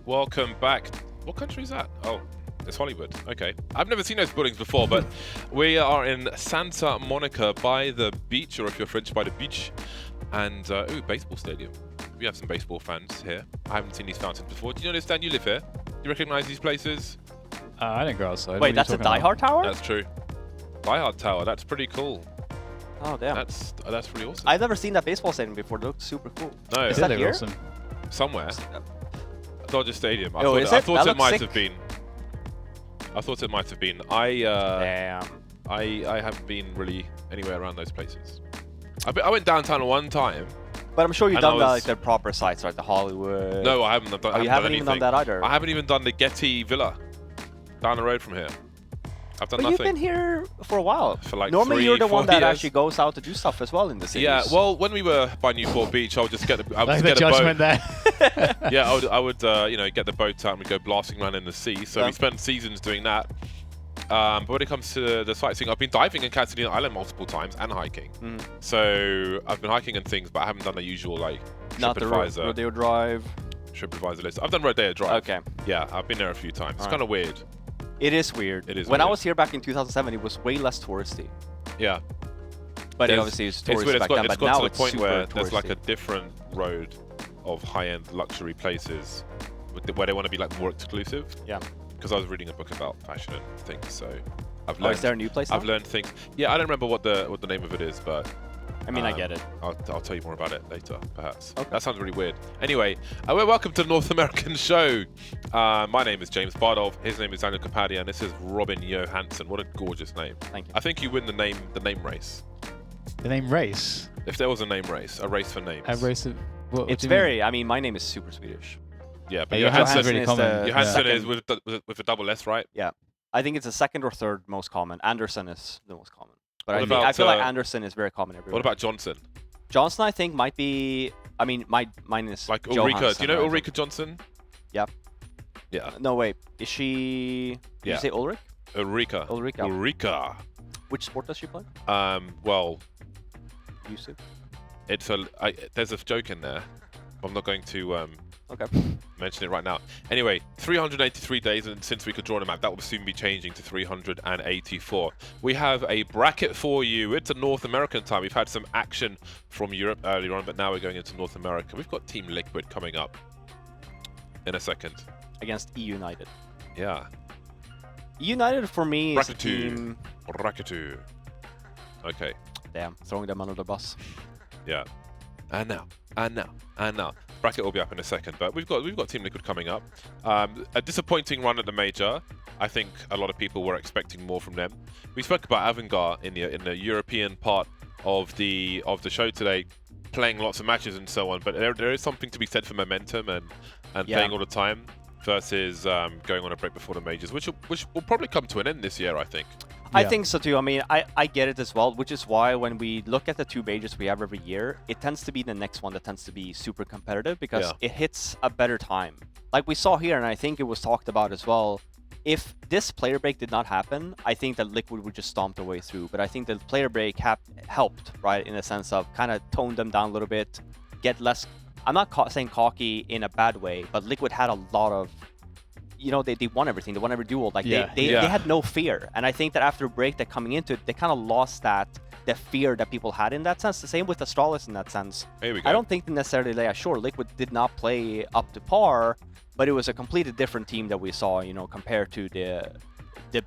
welcome back. What country is that? Oh, it's Hollywood. Okay. I've never seen those buildings before, but we are in Santa Monica by the beach, or if you're French, by the beach. And, ooh, baseball stadium. We have some baseball fans here. I haven't seen these fountains before. Do you understand you live here? Do you recognize these places? I didn't go outside. Wait, that's a Die Hard tower? That's true. Die Hard tower. That's pretty coole. Oh, damn. That's pretty awesome. I've never seen that baseball stadium before. It looks super cool. No. Is that here? Awesome. Somewhere. Dodger Stadium. I Oh, thought that it might looks have been. I thought it might have been. Damn. I haven't been really anywhere around those places. I went downtown one time. But I'm sure you've done like the proper sites, right? The Hollywood. No, I haven't. You haven't even done that either. I haven't even done the Getty Villa down the road from here. I've done but nothing. You've been here for a while. For like normally you're the one that years. actually goes out to do stuff as well in the city. Yeah, well, when we were by Newport Beach, I would just get the, Like the judgment there. Yeah, I would you know, get the boat out and we'd go blasting around in the sea. So we spent seasons doing that. But when it comes to the sightseeing, I've been diving in Catalina Island multiple times and hiking. So I've been hiking and things, but I haven't done the usual like TripAdvisor. Rodeo Drive. TripAdvisor list. I've done Rodeo Drive. Okay. Yeah, I've been there a few times. It's kind of weird. It is weird. It is when weird. I was here back in 2007, it was way less touristy. Yeah. But it obviously was touristy back then, but now it's got to the point where touristy. there's like a different road of high-end luxury places where they want to be like more exclusive. Yeah. Because I was reading a book about fashion and things, so I've learned. Is there a new place now? I've learned things. Yeah, I don't remember what the name of it is, but I mean, I get it. I'll tell you more about it later, perhaps. Okay. That sounds really weird. Anyway, welcome to the North American show. My name is James Bardolph. His name is Daniel Capadia, and this is Robin Johansson. What a gorgeous name. Thank you. I think you win the name race. The name race? If there was a name race, a race for names. A race of... It's very... I mean, my name is super Swedish. Yeah, but Yeah, Johansson really common. Johansson is with a double S, right? Yeah. I think it's the second or third most common. Anderson is the most common. But What I feel like about, Anderson is very common everywhere. What about Johnson? Johnson, I think, might be... I mean, mine is Like Ulrika. Johansson, Do you know right? Ulrika Johnson? Yep. Yeah. No, wait. Is she... Did you say Ulrich? Ulrika. Ulrika. Ulrika. Which sport does she play? Well, Used to. it's there's a joke in there. I'm not going to Okay. mention it right now. Anyway, 383 days and since we could draw a map. That will soon be changing to 384. We have a bracket for you. It's a North American time. We've had some action from Europe earlier on, but now we're going into North America. We've got Team Liquid coming up in a second. Against eUnited. Yeah. eUnited for me is a team... Rakitu. Okay. Damn, throwing them under the bus. Yeah. And now. Bracket will be up in a second, but we've got Team Liquid coming up. A disappointing run at the major. I think a lot of people were expecting more from them. We spoke about Avangar in the European part of the show today, playing lots of matches and so on. But there is something to be said for momentum and playing all the time versus going on a break before the majors, which will probably come to an end this year, I think. I think so too. I mean, I get it as well, which is why when we look at the two majors we have every year, it tends to be the next one that tends to be super competitive because it hits a better time. Like we saw here, and I think it was talked about as well, if this player break did not happen, I think that Liquid would just stomp their way through. But I think the player break helped, right, in a sense of kind of tone them down a little bit, get less... I'm not saying cocky in a bad way, but Liquid had a lot of... You know, they won everything. They won every duel. Like they had no fear. And I think that after a break, that coming into it, they kind of lost the fear that people had in that sense. The same with Astralis in that sense. Here we go. I don't think necessarily, sure, Liquid did not play up to par, but it was a completely different team that we saw, you know, compared to the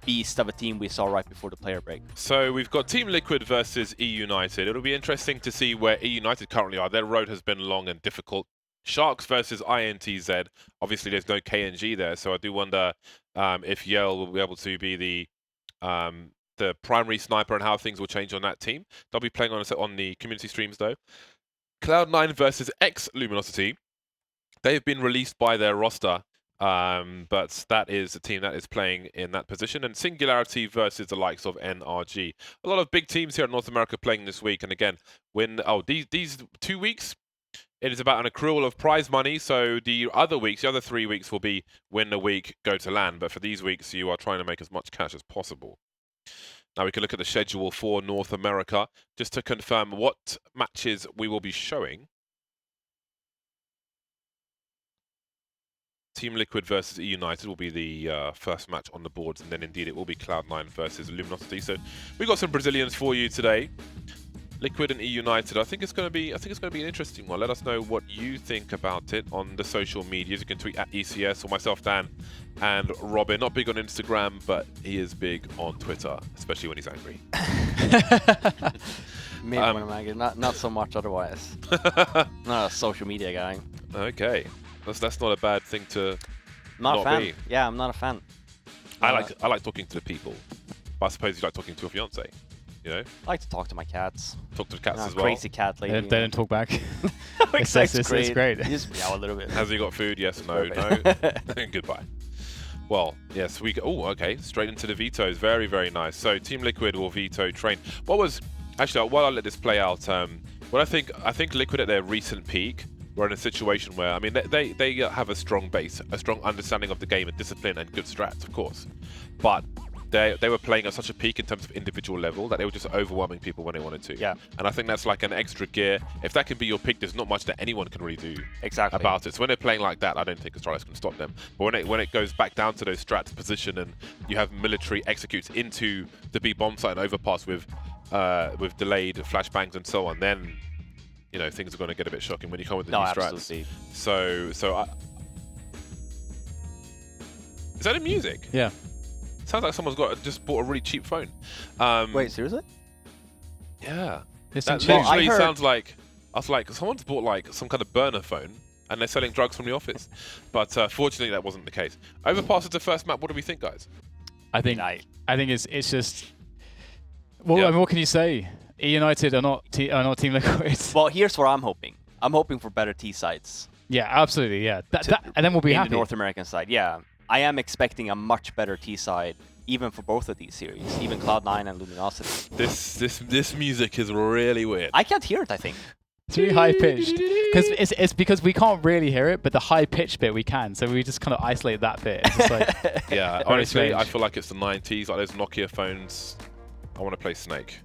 beast of a team we saw right before the player break. So we've got Team Liquid versus eUnited. It'll be interesting to see where eUnited currently are. Their road has been long and difficult. Sharks versus INTZ. Obviously, there's no KNG there, so I do wonder if Yale will be able to be the primary sniper and how things will change on that team. They'll be playing on the community streams, though. Cloud9 versus X-Luminosity. They've been released by their roster, but that is a team that is playing in that position. And Singularity versus the likes of NRG. A lot of big teams here in North America playing this week. And again, these 2 weeks, it is about an accrual of prize money, so the other 3 weeks will be win a week, go to LAN. But for these weeks, you are trying to make as much cash as possible. Now we can look at the schedule for North America, just to confirm what matches we will be showing. Team Liquid versus eUnited will be the first match on the boards, and then indeed it will be Cloud9 versus Luminosity. So we've got some Brazilians for you today. Liquid and eUnited. I think it's going to be an interesting one. Let us know what you think about it on the social medias. You can tweet at ECS or myself, Dan, and Robin. Not big on Instagram, but he is big on Twitter, especially when he's angry. Maybe when I'm angry, not so much otherwise. Not a social media guy. Okay, that's not a bad thing to Not a fan. be. Yeah, I'm not a fan. I like talking to the people, but I suppose you like talking to a fiance. You know, I like to talk to my cats. talk to the cats as well. Crazy cat lady. They don't talk back. It's great. You just meow a little bit. Has he got food? Yes, no, no. Goodbye. Well, yes, we go. Oh, okay. Straight into the vetoes. Very, very nice. So, Team Liquid will veto Train. What was actually? While I let this play out, what I think Liquid at their recent peak were in a situation where, I mean, they have a strong base, a strong understanding of the game and discipline and good strats, of course, but they were playing at such a peak in terms of individual level that they were just overwhelming people when they wanted to. Yeah. And I think that's like an extra gear. If that can be your peak, there's not much that anyone can really do about it. So when they're playing like that, I don't think Astralis can stop them. But when it goes back down to those strats position and you have military executes into the B bomb site and overpass with delayed flashbangs and so on, then you know things are going to get a bit shocking when you come with the new strats. Absolutely. So is that in music? Yeah. Sounds like someone's just bought a really cheap phone. Wait, seriously? Yeah. It's That in tune. literally sounds like, I was like, someone's bought like some kind of burner phone and they're selling drugs from the office. But fortunately that wasn't the case. Overpass is the first map. What do we think, guys? I think it's just. Well, Yeah. I mean, what can you say? eUnited are not Team Liquid. Well, here's what I'm hoping. I'm hoping for better T sides. Yeah, absolutely. Yeah, and then we'll be in happy. the North American side. Yeah, I am expecting a much better T side, even for both of these series, even Cloud9 and Luminosity. This music is really weird. I can't hear it. I think. It's really high pitched because it's because we can't really hear it, but the high pitched bit we can. So we just kind of isolate that bit. It's just like Yeah, very honestly, strange. I feel like it's the 90s, like those Nokia phones. I want to play Snake.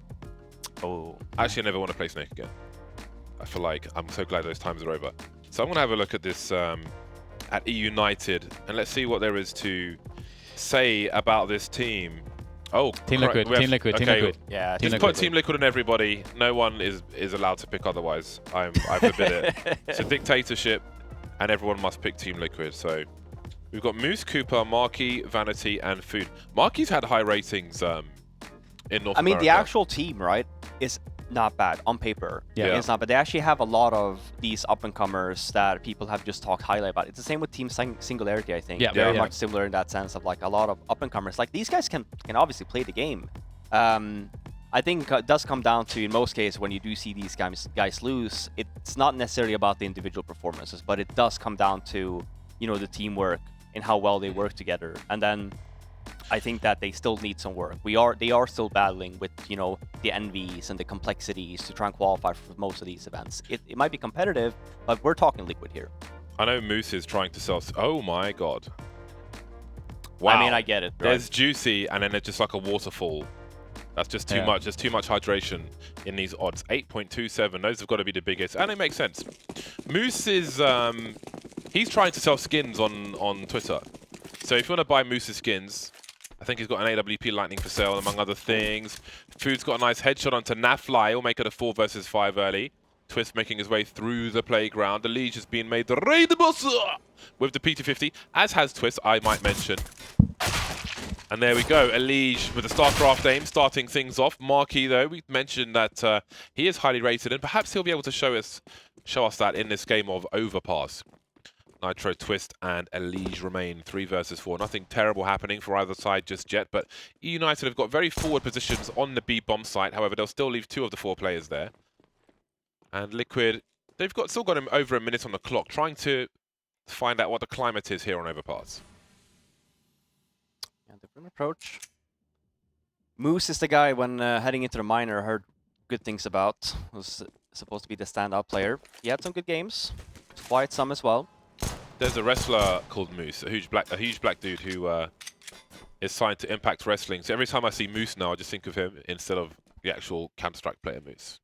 Oh. Actually, I never want to play Snake again. I feel like I'm so glad those times are over. So I'm going to have a look at this at eUnited, and let's see what there is to say about this team. Oh, Team Liquid, Team Liquid, Team Liquid. Yeah. He's put Team Liquid on everybody. No one is allowed to pick otherwise. I forbid it. It's a dictatorship, and everyone must pick Team Liquid. So we've got Moose, Cooper, Marky, Vanity, and Food. Marky's had high ratings in North America. I mean, the actual team, right, is not bad on paper. Yeah. It's not, but they actually have a lot of these up-and-comers that people have just talked highly about. It's the same with Team Singularity, I think. Yeah, Very much similar in that sense of like a lot of up-and-comers. Like these guys can obviously play the game. I think it does come down to, in most cases, when you do see these guys lose, it's not necessarily about the individual performances, but it does come down to, you know, the teamwork and how well they work together. And then I think that they still need some work. They are still battling with, you know, the envies and the complexities to try and qualify for most of these events. It might be competitive, but we're talking Liquid here. I know Moose is trying to sell. Oh my god! Wow. I mean, I get it. Right? There's Juicy, and then it's just like a waterfall. That's just too much. There's too much hydration in these odds. 8.27. Those have got to be the biggest, and it makes sense. Moose is he's trying to sell skins on Twitter. So if you want to buy Moose's skins, I think he's got an AWP Lightning for sale, among other things. Food's got a nice headshot onto Nafly. He'll make it a 4 versus 5 early. Twist making his way through the playground. The Liege has been made the raid boss with the P250, as has Twist, I might mention. And there we go, Elige with the StarCraft aim, starting things off. Marky, though, we mentioned that he is highly rated, and perhaps he'll be able to show us that in this game of Overpass. Nitro, Twist, and Elige remain 3 versus 4. Nothing terrible happening for either side just yet, but eUnited have got very forward positions on the B-bomb site. However, they'll still leave 2 of the 4 players there. And Liquid, they've still got him over a minute on the clock, trying to find out what the climate is here on Overpass. Yeah, different approach. Moose is the guy when heading into the minor I heard good things about. Was supposed to be the standout player. He had some good games. Quite some as well. There's a wrestler called Moose, a huge black dude who is signed to Impact Wrestling. So every time I see Moose now, I just think of him instead of the actual Counter-Strike player Moose.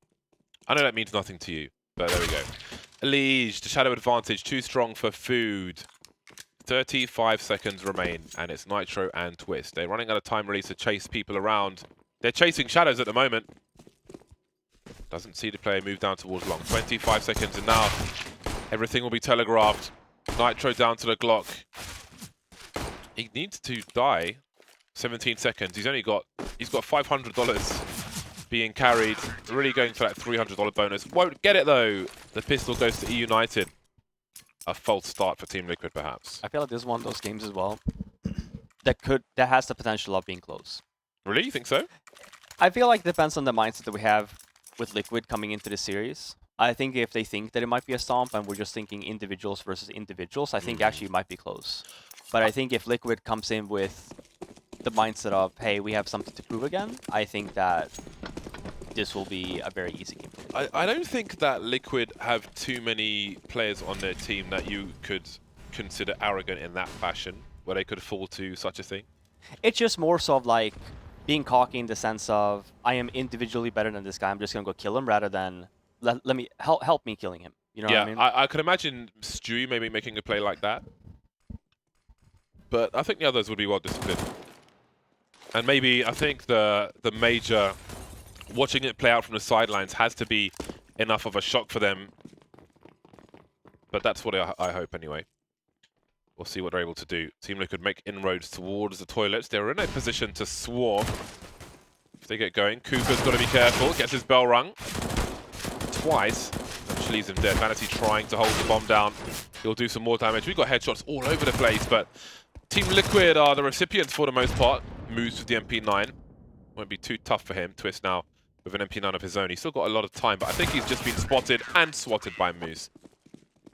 I know that means nothing to you, but there we go. Elige, the shadow advantage, too strong for Food. 35 seconds remain, and it's Nitro and Twist. They're running out of time really to chase people around. They're chasing shadows at the moment. Doesn't see the player move down towards long. 25 seconds, and now everything will be telegraphed. Nitro down to the Glock. He needs to die. 17 seconds. He's got $500 being carried. Really going for that $300 bonus. Won't get it though. The pistol goes to eUnited. A false start for Team Liquid, perhaps. I feel like this is one of those games as well that has the potential of being close. Really? You think so? I feel like it depends on the mindset that we have with Liquid coming into the series. I think if they think that it might be a stomp and we're just thinking individuals versus individuals, I think actually it might be close. But I think if Liquid comes in with the mindset of, hey, we have something to prove again, I think that this will be a very easy game. I don't think that Liquid have too many players on their team that you could consider arrogant in that fashion, where they could fall to such a thing. It's just more so of like being cocky in the sense of, I am individually better than this guy, I'm just going to go kill him, rather than let me help me killing him. You know what I mean? I could imagine Stewie maybe making a play like that. But I think the others would be well disciplined. And maybe, I think the major, watching it play out from the sidelines has to be enough of a shock for them. But that's what I hope anyway. We'll see what they're able to do. Team Liquid make inroads towards the toilets. They're in a position to swarm. If they get going, Cooper's got to be careful. Gets his bell rung twice. Actually leaves him dead. Vanity trying to hold the bomb down. He'll do some more damage. We've got headshots all over the place, but Team Liquid are the recipients for the most part. Moves with the MP9. Won't be too tough for him. Twist now with an MP9 of his own. He's still got a lot of time, but I think he's just been spotted and swatted by Moose.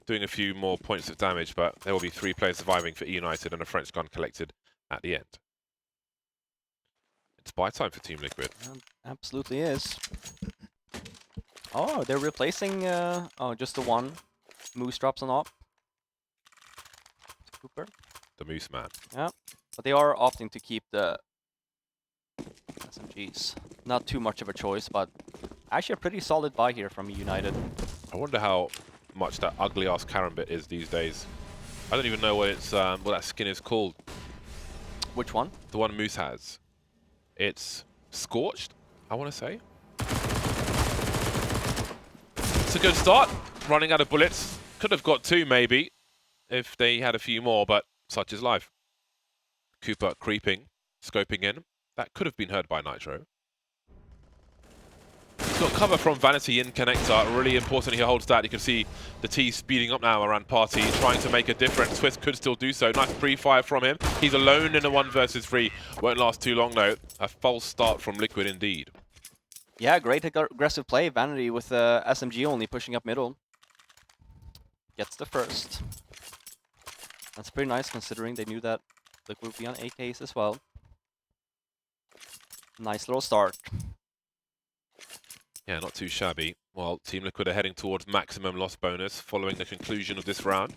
Doing a few more points of damage, but there will be 3 players surviving for eUnited and a French gun collected at the end. It's buy time for Team Liquid. Absolutely is. Oh, they're replacing just the one. Moose drops on op. Cooper. The Moose man. Yeah, but they are opting to keep the SMGs. Not too much of a choice, but actually a pretty solid buy here from eUnited. I wonder how much that ugly ass Karambit is these days. I don't even know what it's what that skin is called. Which one? The one Moose has. It's Scorched, I want to say. It's a good start. Running out of bullets. Could have got 2 maybe if they had a few more, but such is life. Cooper creeping, scoping in. That could have been heard by Nitro. He's got cover from Vanity in connector. Really important he holds that. You can see the T speeding up now around Party, trying to make a difference. Twist could still do so. Nice pre-fire from him. He's alone in a 1 versus 3. Won't last too long though. A false start from Liquid indeed. Yeah, great aggressive play. Vanity with SMG only pushing up middle. Gets the first. That's pretty nice considering they knew that Liquid would be on AKs as well. Nice little start. Yeah, not too shabby. While Team Liquid are heading towards maximum loss bonus following the conclusion of this round.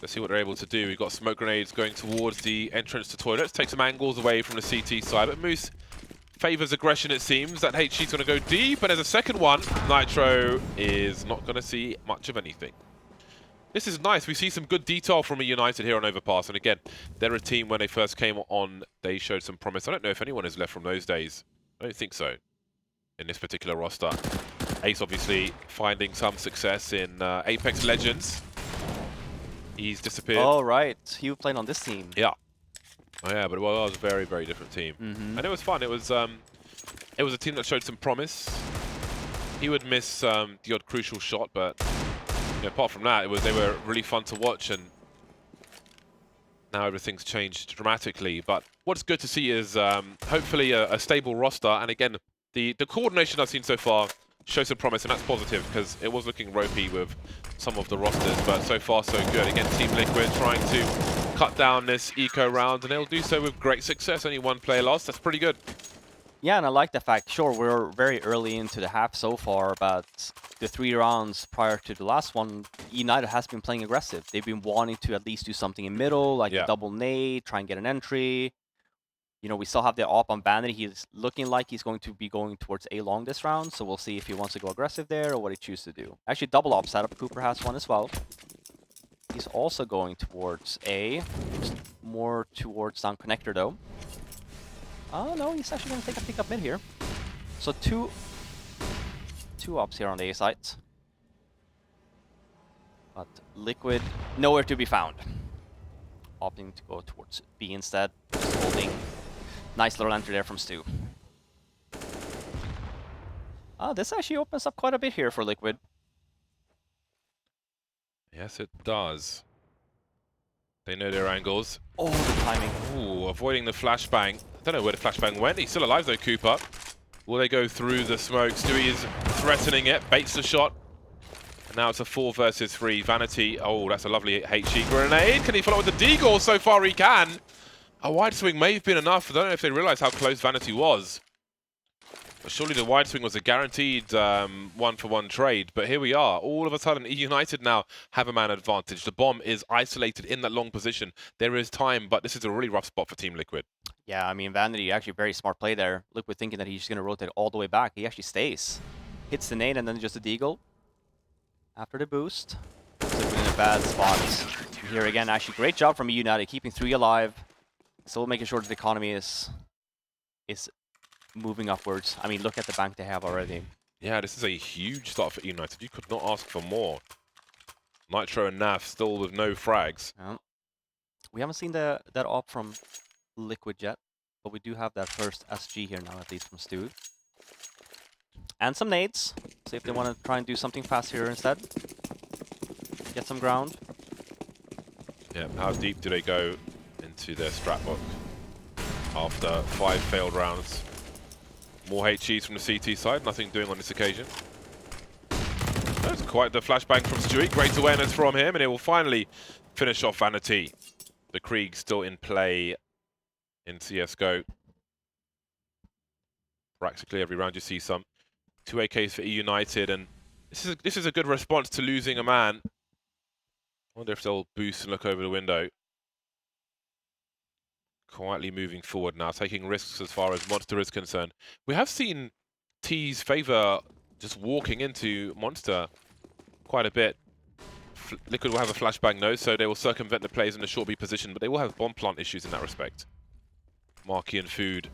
Let's see what they're able to do. We've got smoke grenades going towards the entrance to toilets. Take some angles away from the CT side. But Moose favors aggression, it seems. That HG's going to go deep. And there's a second one. Nitro is not going to see much of anything. This is nice. We see some good detail from eUnited here on Overpass. And again, they're a team when they first came on, they showed some promise. I don't know if anyone is left from those days. I don't think so in this particular roster. Ace obviously finding some success in Apex Legends. He's disappeared. Oh, right. He played on this team. Yeah. Oh, yeah, but it was a very, very different team. And it was fun. It was a team that showed some promise. He would miss the odd crucial shot, but you know, apart from that, they were really fun to watch, and now everything's changed dramatically. But what's good to see is hopefully a stable roster, and again, the coordination I've seen so far shows some promise, and that's positive because it was looking ropey with some of the rosters, but so far so good. Again, Team Liquid trying to cut down this eco round, and they'll do so with great success. Only 1 player lost. That's pretty good. Yeah, and I like the fact, sure, we're very early into the half so far, but the 3 rounds prior to the last one, eUnited has been playing aggressive. They've been wanting to at least do something in middle, like a double nade, try and get an entry. You know, we still have the op on Vanity. He's looking like he's going to be going towards A long this round, so we'll see if he wants to go aggressive there or what he chooses to do. Actually, double op setup. Cooper has one as well. He's also going towards A. Just more towards down connector though. Oh no, he's actually going to take a pick up mid here. So two ops here on the A site. But Liquid nowhere to be found. Opting to go towards B instead. Just holding. Nice little entry there from Stu. This actually opens up quite a bit here for Liquid. Yes, it does. They know their angles. Oh, the timing. Ooh, avoiding the flashbang. I don't know where the flashbang went. He's still alive though, Cooper. Will they go through the smoke? Stewie is threatening it, baits the shot. And now it's a 4 versus 3. Vanity, oh, that's a lovely HE grenade. Can he follow with the deagle? So far he can. A wide swing may have been enough. I don't know if they realized how close Vanity was. But surely the wide swing was a guaranteed one-for-one trade. But here we are. All of a sudden, eUnited now have a man advantage. The bomb is isolated in that long position. There is time, but this is a really rough spot for Team Liquid. Yeah, I mean, Vanity actually very smart play there. Liquid thinking that he's just going to rotate all the way back. He actually stays. Hits the nade and then just a deagle. After the boost. Liquid in a bad spot. Here again, actually great job from eUnited, keeping 3 alive. Still making sure that the economy is moving upwards. I mean, look at the bank they have already. Yeah, this is a huge start for eUnited. You could not ask for more. Nitro and Naf still with no frags. We haven't seen that op from Liquid yet, but we do have that first SG here now, at least from Stu. And some nades. See if they want to try and do something fast here instead. Get some ground. Yeah, how deep do they go into their strat book after 5 failed rounds? More HEs from the CT side, nothing doing on this occasion. That's quite the flashbang from Stewie. Great awareness from him, and it will finally finish off Vanity. The Krieg still in play in CSGO. Practically every round you see some. 2 AKs for eUnited, and this is a good response to losing a man. I wonder if they'll boost and look over the window. Quietly moving forward now, taking risks as far as Monster is concerned. We have seen T's favor just walking into Monster quite a bit. Liquid will have a flashbang though, so they will circumvent the players in the short B position, but they will have bomb plant issues in that respect. Marky and Food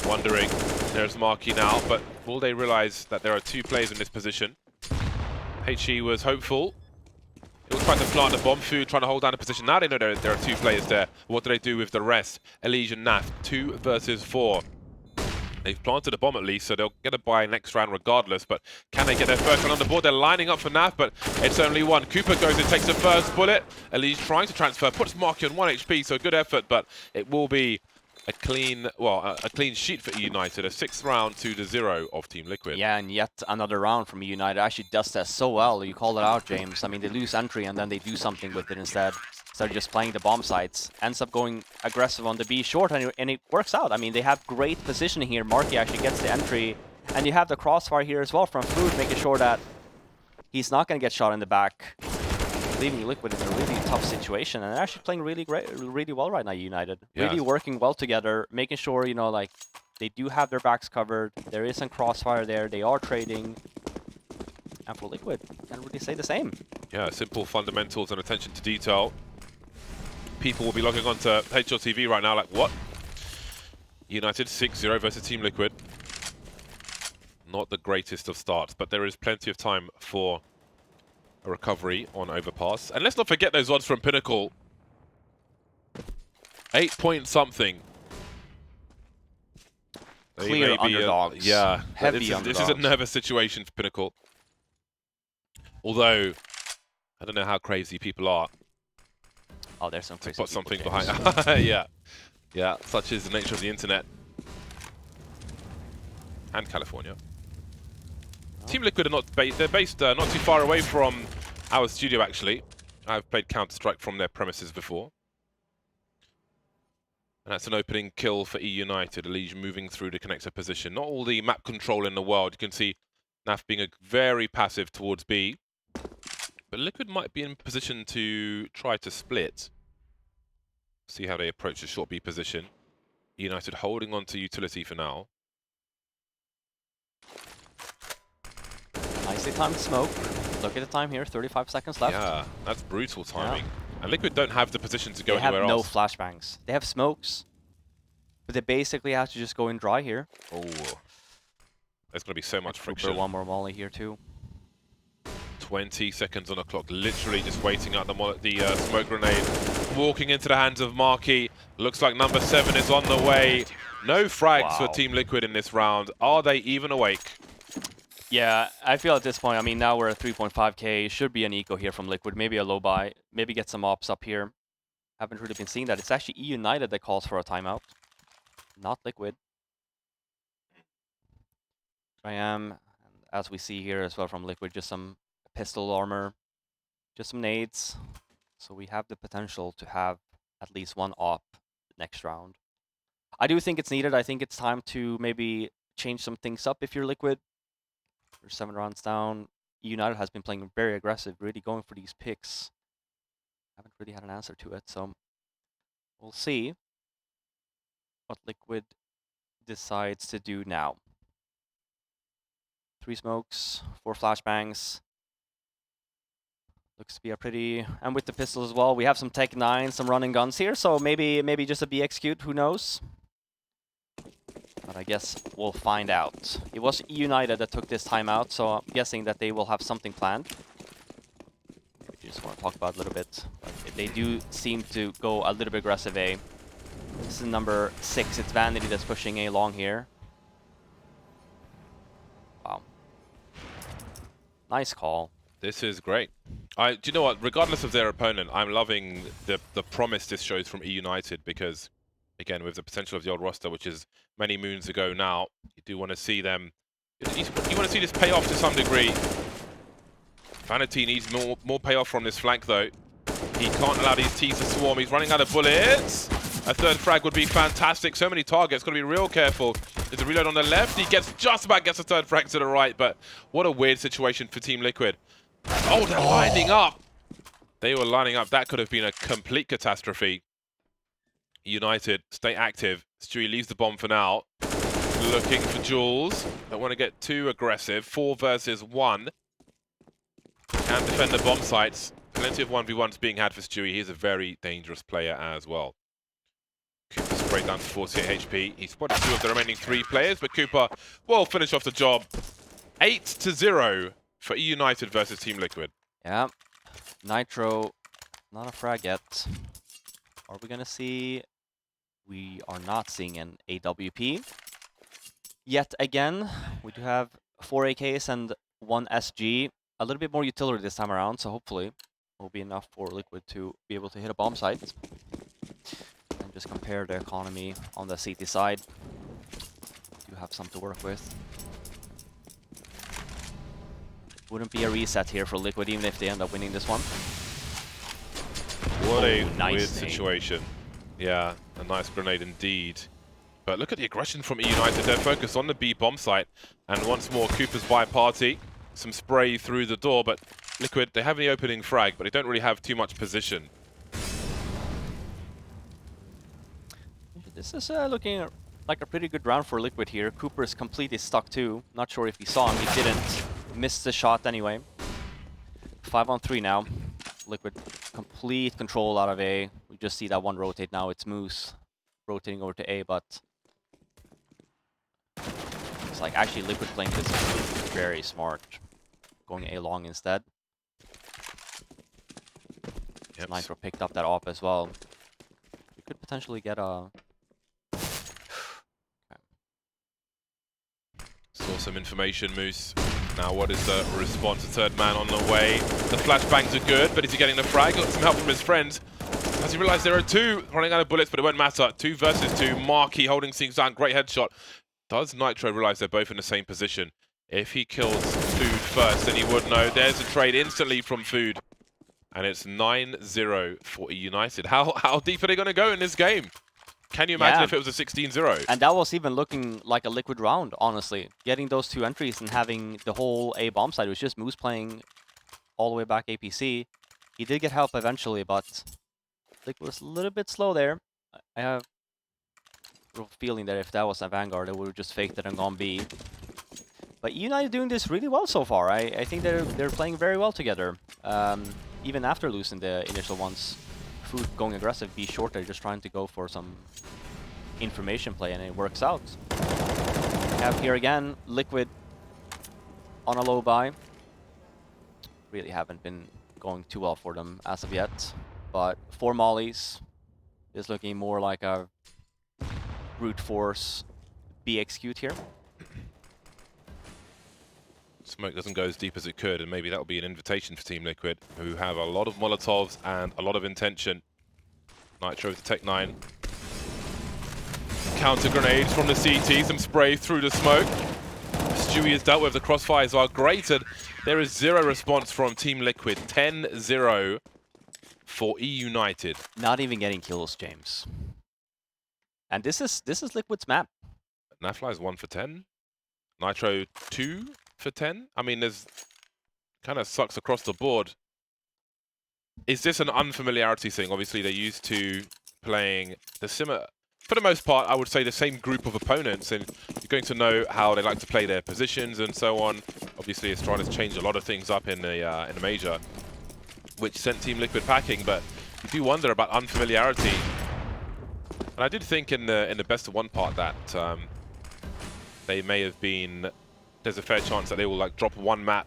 wondering, there's Marky now, but will they realize that there are 2 players in this position? HE was hopeful. It was trying to plant the bomb. Food trying to hold down the position. Now they know there are 2 players there. What do they do with the rest? Elige and Naf, 2 versus 4. They've planted a bomb at least, so they'll get a buy next round regardless. But can they get their first one on the board? They're lining up for Naf, but it's only one. Cooper goes and takes the first bullet. Elige trying to transfer, puts Marky on 1 HP, so good effort, but it will be a clean, well, a clean sheet for eUnited. A 6th round to the 0 of Team Liquid. Yeah, and yet another round from eUnited actually does that so well. You called it out, James. I mean, they lose entry and then they do something with it instead. Instead of just playing the bomb sites. Ends up going aggressive on the B short, and it works out. I mean, they have great positioning here. Marky actually gets the entry. And you have the crossfire here as well from Food, making sure that he's not going to get shot in the back. Leaving Liquid in a really tough situation, and they're actually playing really well right now, United. Yeah. Really working well together, making sure, you know, like, they do have their backs covered. There is some crossfire there. They are trading. And for Liquid, can't really say the same. Yeah, simple fundamentals and attention to detail. People will be logging on to HLTV right now like, what? United 6-0 versus Team Liquid. Not the greatest of starts, but there is plenty of time for a recovery on Overpass. And let's not forget those odds from Pinnacle. 8 point something. Clear underdogs. Yeah. Heavy underdogs. This is a nervous situation for Pinnacle. Although, I don't know how crazy people are. Oh, there's some crazy Put something people, behind. Yeah. Yeah, such is the nature of the internet. And California. Team Liquid are not they're based not too far away from our studio, actually. I've played Counter-Strike from their premises before. And that's an opening kill for eUnited. Elige moving through the connector position. Not all the map control in the world. You can see Naf being very passive towards B. But Liquid might be in position to try to split. See how they approach the short B position. eUnited holding on to utility for now. Nicely timed smoke. Look at the time here, 35 seconds left. Yeah, that's brutal timing. And Liquid don't have the position to go They have anywhere no else. flashbangs. They have smokes, but they basically have to just go in dry here. Oh, there's going to be so much Cooper, friction. one more volley here too. 20 seconds on the clock, literally just waiting out the smoke grenade. Walking into the hands of Marky. Looks like number 7 is on the way. No frags for Team Liquid in this round. Are they even awake? Yeah, I feel at this point, I mean, now we're at 3.5k. Should be an eco here from Liquid. Maybe a low buy. Maybe get some ops up here. Haven't really been seeing that. It's actually eUnited that calls for a timeout, not Liquid. I am, as we see here as well from Liquid, just some pistol armor, just some nades. So we have the potential to have at least one op next round. I do think it's needed. I think it's time to maybe change some things up if you're Liquid. We're 7 rounds down. eUnited has been playing very aggressive, really going for these picks. Haven't really had an answer to it, so we'll see what Liquid decides to do now. 3 smokes, 4 flashbangs. Looks to be a pretty... And with the pistols as well, we have some Tech 9, some running guns here, so maybe just a B execute, who knows? But I guess we'll find out. It was eUnited that took this timeout, so I'm guessing that they will have something planned. We just want to talk about it a little bit. But they do seem to go a little bit aggressive A. This is number 6, it's Vanity that's pushing A long here. Wow. Nice call. This is great. Do you know what? Regardless of their opponent, I'm loving the promise this shows from eUnited because, again, with the potential of the old roster, which is many moons ago now, you do want to see them. You want to see this pay off to some degree. Vanity needs more payoff from this flank, though. He can't allow these T's to swarm. He's running out of bullets. A third frag would be fantastic. So many targets. Got to be real careful. There's a reload on the left. He just about gets a third frag to the right, but what a weird situation for Team Liquid. Oh, they're lining up. They were lining up. That could have been a complete catastrophe. United, stay active. Stewie leaves the bomb for now. Looking for Jules. Don't want to get too aggressive. 4 versus 1. Can defend the bomb sites. Plenty of 1v1s being had for Stewie. He's a very dangerous player as well. Cooper sprayed down to 48 HP. He spotted 2 of the remaining 3 players, but Cooper will finish off the job. 8-0 for eUnited versus Team Liquid. Yeah. Nitro, not a frag yet. Are we going to see... We are not seeing an AWP. Yet again, we do have 4 AKs and 1 SG. A little bit more utility this time around, so hopefully it will be enough for Liquid to be able to hit a bomb site. And just compare the economy on the CT side. Do have some to work with. Wouldn't be a reset here for Liquid, even if they end up winning this one. What a nice weird situation. Yeah, a nice grenade indeed. But look at the aggression from eUnited. They're focused on the B bomb site. And once more, Cooper's by party. Some spray through the door, but Liquid, they have the opening frag, but they don't really have too much position. This is looking like a pretty good round for Liquid here. Cooper is completely stuck too. Not sure if he saw him. He didn't. Missed the shot anyway. 5-on-3 now. Liquid complete control out of A. We just see that one rotate now. It's Moose rotating over to A, but it's like actually Liquid playing this is very smart. Going A long instead. Yep. Nitro picked up that op as well. We could potentially get a... Saw some information, Moose. Now what is the response? A third man on the way. The flashbangs are good, but is he getting the frag? Got some help from his friends. As he realized there are 2 running out of bullets, but it won't matter. 2 versus 2. Marky holding things down. Great headshot. Does Nitro realize they're both in the same position? If he kills Food first, then he would know. There's a trade instantly from Food. And it's 9-0 for eUnited. How deep are they going to go in this game? Can you imagine if it was a 16-0? And that was even looking like a Liquid round, honestly. Getting those 2 entries and having the whole A bomb side. It was just Moose playing all the way back APC. He did get help eventually, but Liquid was a little bit slow there. I have a feeling that if that was a Vanguard, it would have just faked it and gone B. But eUnited doing this really well so far. I think they're playing very well together. Even after losing the initial ones. Food going aggressive, be short, they're just trying to go for some information play, and it works out. We have here again, Liquid on a low buy. Really haven't been going too well for them as of yet. But 4 mollies is looking more like a brute force B execute here. Smoke doesn't go as deep as it could, and maybe that'll be an invitation for Team Liquid, who have a lot of Molotovs and a lot of intention. Nitro to Tech 9. Counter grenades from the CT, some spray through the smoke. Stewie is dealt with, the crossfires are great, and there is 0 response from Team Liquid. 10-0 for eUnited. Not even getting kills, James. And this is Liquid's map. Nafly is 1 for 10. Nitro 2 for 10. I mean, there's kind of sucks across the board. Is this an unfamiliarity thing? Obviously, they're used to playing the similar, for the most part, I would say the same group of opponents, and you're going to know how they like to play their positions and so on. Obviously, it's trying to change a lot of things up in the major, which sent Team Liquid packing. But you do wonder about unfamiliarity. And I did think in the best of 1 part that they may have been. There's a fair chance that they will like drop 1 map.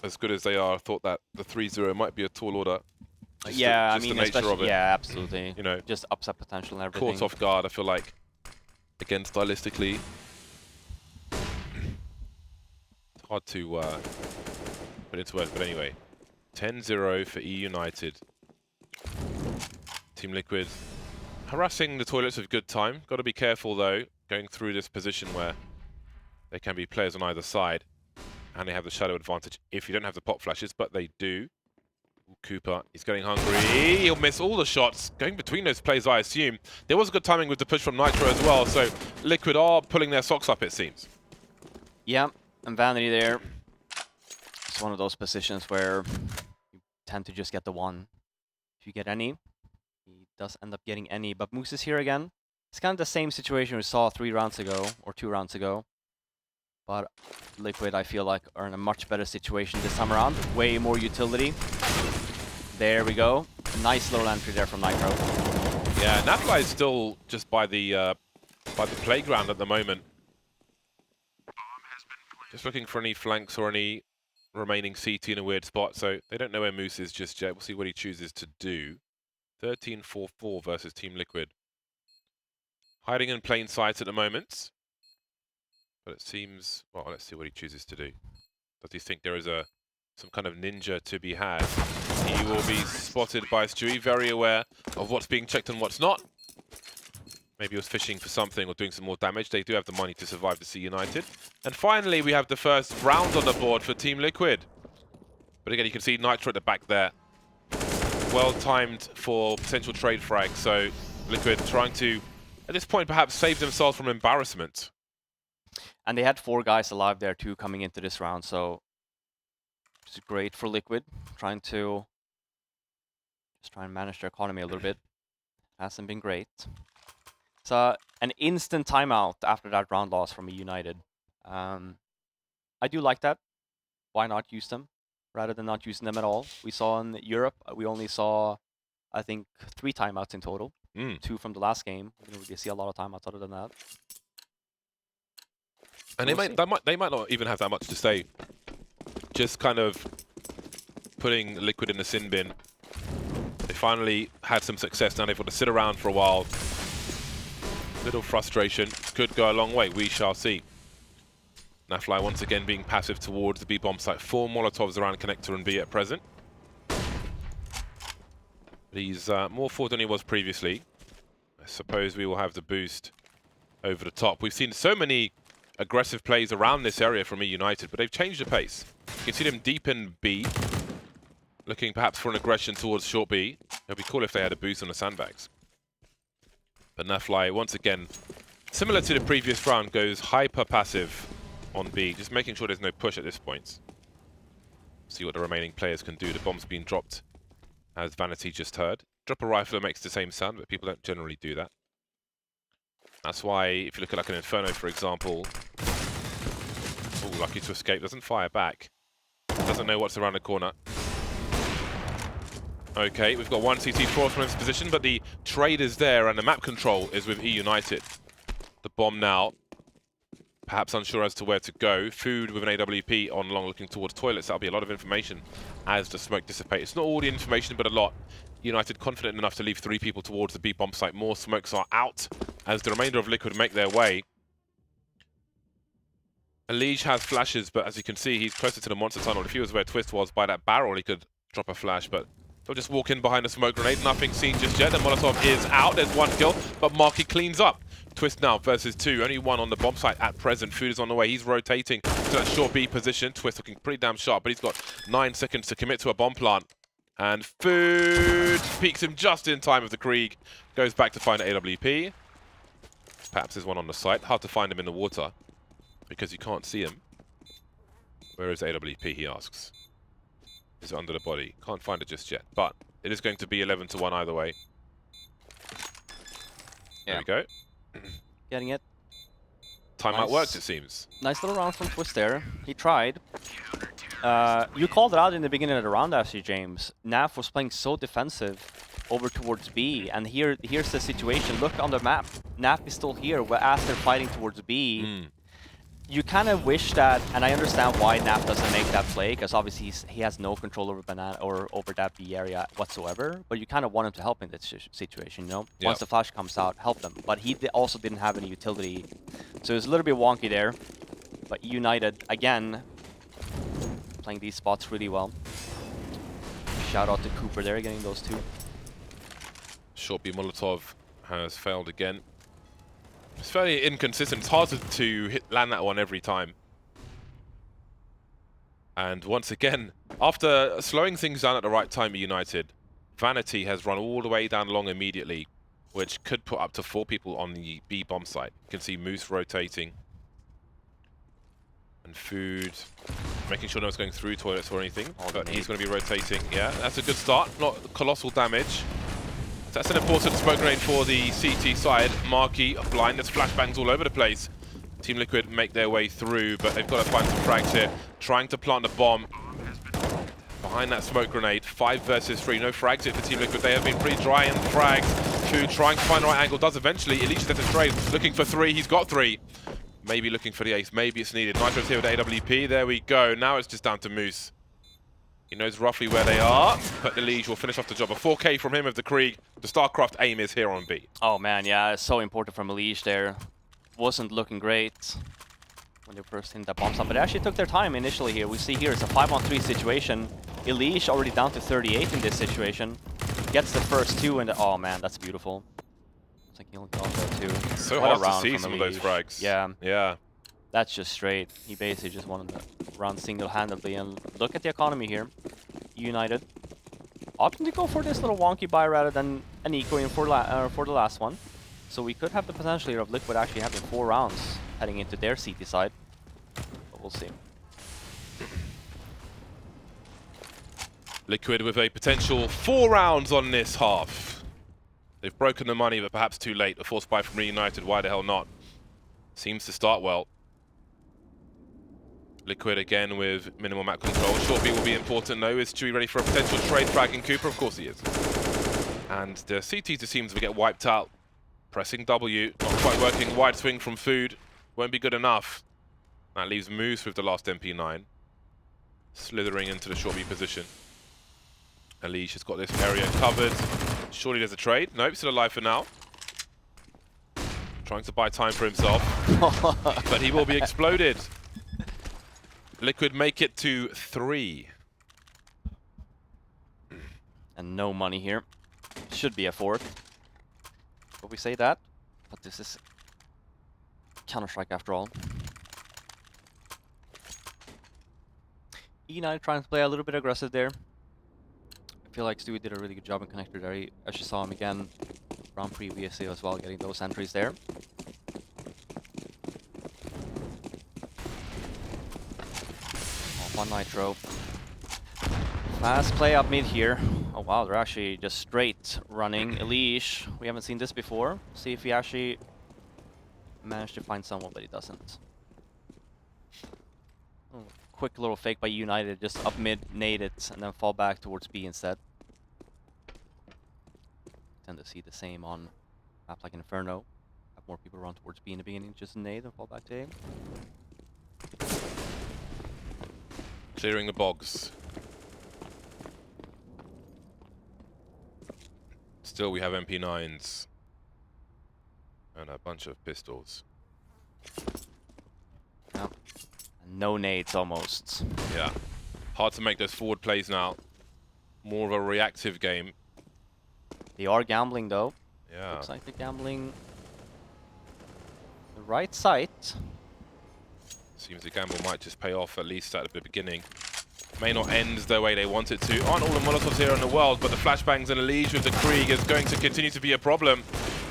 As good as they are, I thought that the 3-0 might be a tall order. Yeah, I the mean, nature of it. yeah, absolutely. You know, just upset potential and everything. caught off guard, I feel like, again, stylistically. It's hard to put into words, but anyway. 10-0 for eUnited. Team Liquid harassing the toilets with good time. Got to be careful, though, going through this position where there can be players on either side. And they have the shadow advantage if you don't have the pop flashes, but they do. Cooper, he's getting hungry. He'll miss all the shots. Going between those plays, I assume. There was good timing with the push from Nitro as well, so Liquid are pulling their socks up, it seems. Yeah, and Vanity there. It's one of those positions where you tend to just get the 1. If you get any, he does end up getting any. But Moose is here again. It's kind of the same situation we saw 3 rounds ago, or 2 rounds ago. But Liquid, I feel like, are in a much better situation this time around. Way more utility. There we go. Nice little entry there from Nitro. Yeah, Nafly is still just by the playground at the moment. Just looking for any flanks or any remaining CT in a weird spot, so they don't know where Moose is just yet. We'll see what he chooses to do. 13-4-4 versus Team Liquid. Hiding in plain sight at the moment. But it seems, well, let's see what he chooses to do. Does he think there is some kind of ninja to be had? He will be spotted by Stewie, very aware of what's being checked and what's not. Maybe he was fishing for something or doing some more damage. They do have the money to survive the eUnited. And finally, we have the first round on the board for Team Liquid. But again, you can see Nitro at the back there. Well timed for potential trade frag. So Liquid trying to, at this point, perhaps save themselves from embarrassment. And they had 4 guys alive there too coming into this round, so it's great for Liquid. Trying to just try and manage their economy a little bit. Hasn't been great. So an instant timeout after that round loss from eUnited. I do like that. Why not use them rather than not using them at all? We saw in Europe, we only saw, I think, 3 timeouts in total. 2 from the last game. We didn't really see a lot of timeouts other than that. And they might not even have that much to say. Just kind of putting Liquid in the sin bin. They finally had some success. Now they've got to sit around for a while. Little frustration. Could go a long way. We shall see. Nafly once again being passive towards the B-bomb site. 4 Molotovs around connector and B at present. But he's more forward than he was previously. I suppose we will have the boost over the top. We've seen so many aggressive plays around this area from eUnited, but they've changed the pace. You can see them deep in B, looking perhaps for an aggression towards short B. It would be cool if they had a boost on the sandbags. But Nafly, once again, similar to the previous round, goes hyper passive on B, just making sure there's no push at this point. See what the remaining players can do. The bomb's been dropped, as Vanity just heard. Drop a rifle that makes the same sound, but people don't generally do that. That's why, if you look at like an Inferno, for example, oh, lucky to escape, doesn't fire back. Doesn't know what's around the corner. Okay, we've got one CT force from his position, but the trade is there, and the map control is with eUnited. The bomb now, perhaps unsure as to where to go. Food with an AWP on long, looking towards toilets. That'll be a lot of information as the smoke dissipates. It's not all the information, but a lot. United confident enough to leave 3 people towards the B bomb site. More smokes are out as the remainder of Liquid make their way. Elige has flashes, but as you can see, he's closer to the monster tunnel. If he was where Twist was by that barrel, he could drop a flash, but they'll just walk in behind a smoke grenade. Nothing seen just yet. The Molotov is out. There's 1 kill, but Marky cleans up. Twist now versus 2. Only 1 on the bomb site at present. Food is on the way. He's rotating to that short B position. Twist looking pretty damn sharp, but he's got 9 seconds to commit to a bomb plant. And Food peeks him just in time of the Krieg. Goes back to find AWP. Perhaps there's one on the site. Hard to find him in the water because you can't see him. Where is AWP, he asks. Is it under the body? Can't find it just yet, but it is going to be 11-1 either way. There we go. Getting it. Timeout worked, it seems. Nice little round from Twist there. He tried. You called it out in the beginning of the round, actually, James. NAF was playing so defensive over towards B, and here's the situation. Look on the map. NAF is still here, as they're fighting towards B. You kind of wish that, and I understand why NAF doesn't make that play, because obviously he has no control over Banana or over that B area whatsoever. But you kind of want him to help in this situation, you know? Yep. Once the flash comes out, help them. But he also didn't have any utility, so it was a little bit wonky there. But United again playing these spots really well. Shout out to Cooper there, getting those 2. Short B Molotov has failed again. It's fairly inconsistent. It's hard to land that one every time. And once again, after slowing things down at the right time at United, Vanity has run all the way down long immediately, which could put up to 4 people on the B bomb site. You can see Moose rotating. And Food, making sure no one's going through toilets or anything. But he's going to be rotating. Yeah, that's a good start. Not colossal damage. That's an important smoke grenade for the CT side. Marky, blind, there's flashbangs all over the place. Team Liquid make their way through, but they've got to find some frags here. Trying to plant a bomb behind that smoke grenade. 5 versus 3, no frags here for Team Liquid. They have been pretty dry in frags. Food trying to find the right angle, does eventually. Elige gets a trade, looking for 3, he's got 3. Maybe looking for the ace, maybe it's needed. Nitro's here with AWP, there we go. Now it's just down to Moose. He knows roughly where they are, but Elige will finish off the job. A 4K from him of the Krieg. The StarCraft aim is here on B. Oh man, yeah, it's so important from Elige there. Wasn't looking great when they first hit that bomb stop, but they actually took their time initially here. We see here it's a 5-on-3 situation. Elige already down to 38 in this situation. Gets the first 2 and oh man, that's beautiful. It's like he'll go there too. So What a hard to round see from some of Elige. those frags. Yeah. Yeah. That's just straight. He basically just won the round single-handedly. And look at the economy here. United opting to go for this little wonky buy rather than an eco-in for the last one. So we could have the potential here of Liquid actually having 4 rounds heading into their CT side. But we'll see. Liquid with a potential 4 rounds on this half. They've broken the money, but perhaps too late. A force buy from United, why the hell not? Seems to start well. Liquid again with minimal map control. Short B will be important though. Is Chewy ready for a potential trade frag in Cooper? Of course he is. And the CT just seems to get wiped out. Pressing W, not quite working. Wide swing from Food. Won't be good enough. That leaves Moose with the last MP9. Slithering into the short B position. Elige has got this area covered. Surely there's a trade. Nope, still alive for now. Trying to buy time for himself. But he will be exploded. Liquid make it to 3. And no money here. Should be a 4th. But we say that. But this is Counter-Strike after all. eUnited trying to play a little bit aggressive there. I feel like Stewie did a really good job in connector there. I actually saw him again round previously as well, getting those entries there. One Nitro. Fast play up mid here. Oh wow, they're actually just straight running. Elige, we haven't seen this before. See if he actually managed to find someone, but he doesn't. Oh, quick little fake by eUnited, just up mid, nade it, and then fall back towards B instead. Tend to see the same on maps like Inferno. Have more people run towards B in the beginning, just nade and fall back to A. Clearing the bogs. Still, we have MP9s. And a bunch of pistols. Yep. And no nades almost. Yeah. Hard to make those forward plays now. More of a reactive game. They are gambling though. Yeah. Looks like they're gambling the right side. Seems the gamble might just pay off, at least at the beginning. May not end the way they want it to. Aren't all the Molotovs here in the world, but the flashbangs and the Liege with the Krieg is going to continue to be a problem.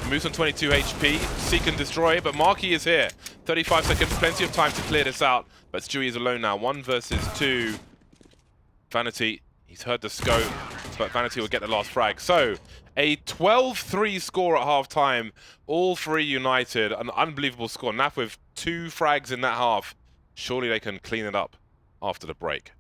Moves on 22 HP, seek and destroy, but Marky is here. 35 seconds, plenty of time to clear this out. But Stewie is alone now, 1 versus 2. Vanity, he's heard the scope, but Vanity will get the last frag. So, a 12-3 score at half-time, all three United, an unbelievable score. Naf with 2 frags in that half. Surely they can clean it up after the break.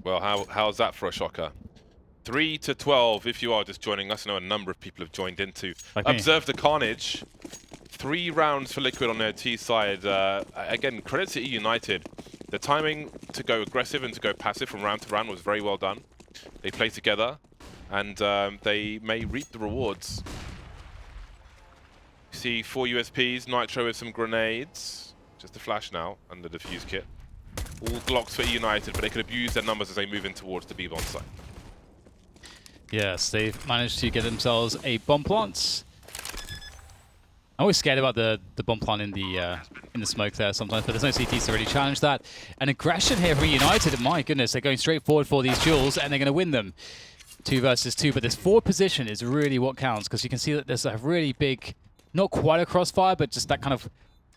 Well, how's that for a shocker? 3-12, if you are just joining us. I know a number of people have joined in to observe the carnage. 3 rounds for Liquid on their T side. Again, credit to eUnited. The timing to go aggressive and to go passive from round to round was very well done. They play together, and they may reap the rewards. You see 4 USPs, Nitro with some grenades. Just a flash now, and the defuse kit. All Glocks for eUnited, but they could abuse their numbers as they move in towards the B-bomb site. Yes, they've managed to get themselves a bomb plant. I'm always scared about the bomb plant in the smoke there sometimes, but there's no CTs to really challenge that. An aggression here for eUnited. My goodness, they're going straight forward for these duels, and they're going to win them. 2 versus 2, but this forward position is really what counts, because you can see that there's a really big, not quite a crossfire, but just that kind of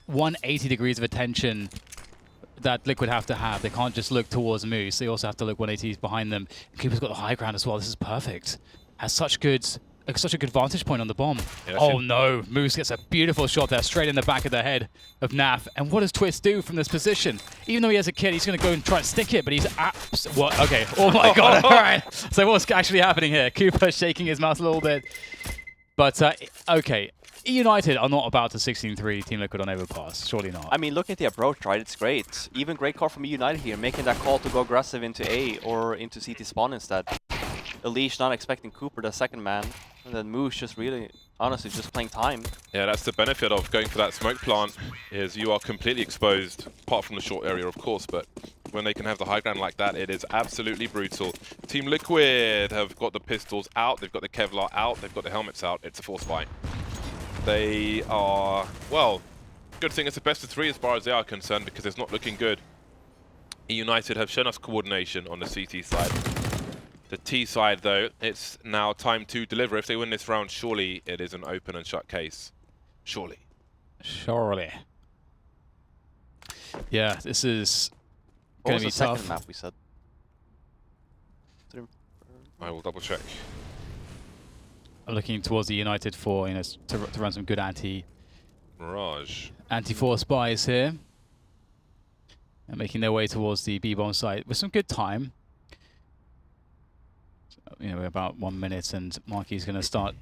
180 degrees of attention that Liquid have to have. They can't just look towards Moose. They also have to look 180 behind them. Cooper's got the high ground as well. This is perfect. Has such good such a good vantage point on the bomb. Yeah, Oh no, Moose gets a beautiful shot there, straight in the back of the head of Naf. And what does Twist do from this position? Even though he has a kid, he's going to go and try and stick it, but he's what? Okay, oh my god, all right. So what's actually happening here? Cooper shaking his mouth a little bit. But, okay, eUnited are not about to 16-3 Team Liquid on Overpass, surely not. I mean, look at the approach, right? It's great. Even great call from eUnited here, making that call to go aggressive into A or into CT spawn instead. Elish not expecting Cooper, the second man, and then Moose just really, honestly, just playing time. Yeah, that's the benefit of going for that smoke plant, is you are completely exposed, apart from the short area, of course, but when they can have the high ground like that, it is absolutely brutal. Team Liquid have got the pistols out, they've got the Kevlar out, they've got the helmets out. It's a force fight. They are, well, good thing it's a best of 3 as far as they are concerned, because it's not looking good. eUnited have shown us coordination on the CT side. The T side, though, it's now time to deliver. If they win this round, surely it is an open and shut case. Surely. Surely. Yeah, this is What going was to be the second tough. map we said? I will double check. I'm looking towards the United for, to run some good Mirage. anti-force buys here. And making their way towards the B-bomb site with some good time. We're about 1 minute, and Marky's going to start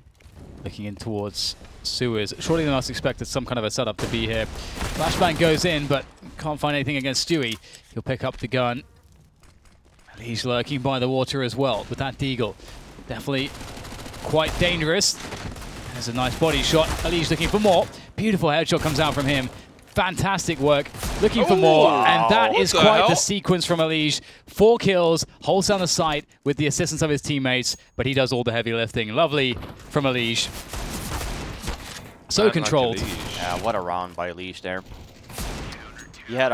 looking in towards sewers. Surely they must expected some kind of a setup to be here. Flashbang goes in, but can't find anything against Stewie. He'll pick up the gun. And he's lurking by the water as well with that deagle. Definitely quite dangerous. There's a nice body shot. Ali's looking for more. Beautiful headshot comes out from him. Fantastic work, looking for more, and that is quite the sequence from Elige. 4 kills, holds down the site with the assistance of his teammates, but he does all the heavy lifting. Lovely from Elige. So controlled. Yeah, what a round by Elige there. He had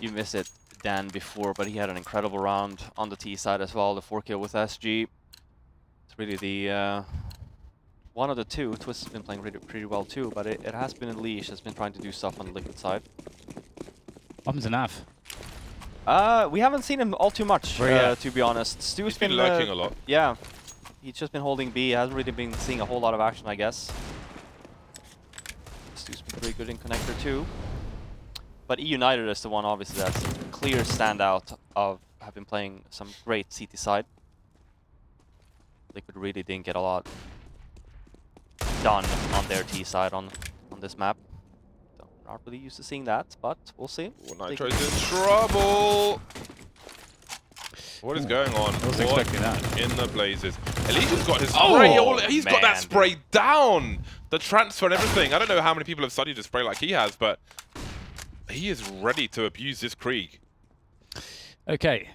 you missed it, Dan, before, but he had an incredible round on the T side as well, the 4 kill with SG. It's really the one of the two. Twist has been playing pretty well too, but it has been Elige that's been trying to do stuff on the Liquid side. What happened to Nav? We haven't seen him all too much, to be honest. Stu's He's been lurking a lot. Yeah, he's just been holding B. He hasn't really been seeing a whole lot of action, I guess. Stu's been pretty good in connector too. But eUnited is the one, obviously, that's a clear standout of have been playing some great CT side. Liquid really didn't get a lot done on their T side on this map. So not really used to seeing that, but we'll see. Nitro's in trouble. What is going on? I wasn't expecting that. In the blazes. Elijah's got his spray. He's got that spray down. The transfer and everything. I don't know how many people have studied the spray like he has, but he is ready to abuse this Krieg. Okay.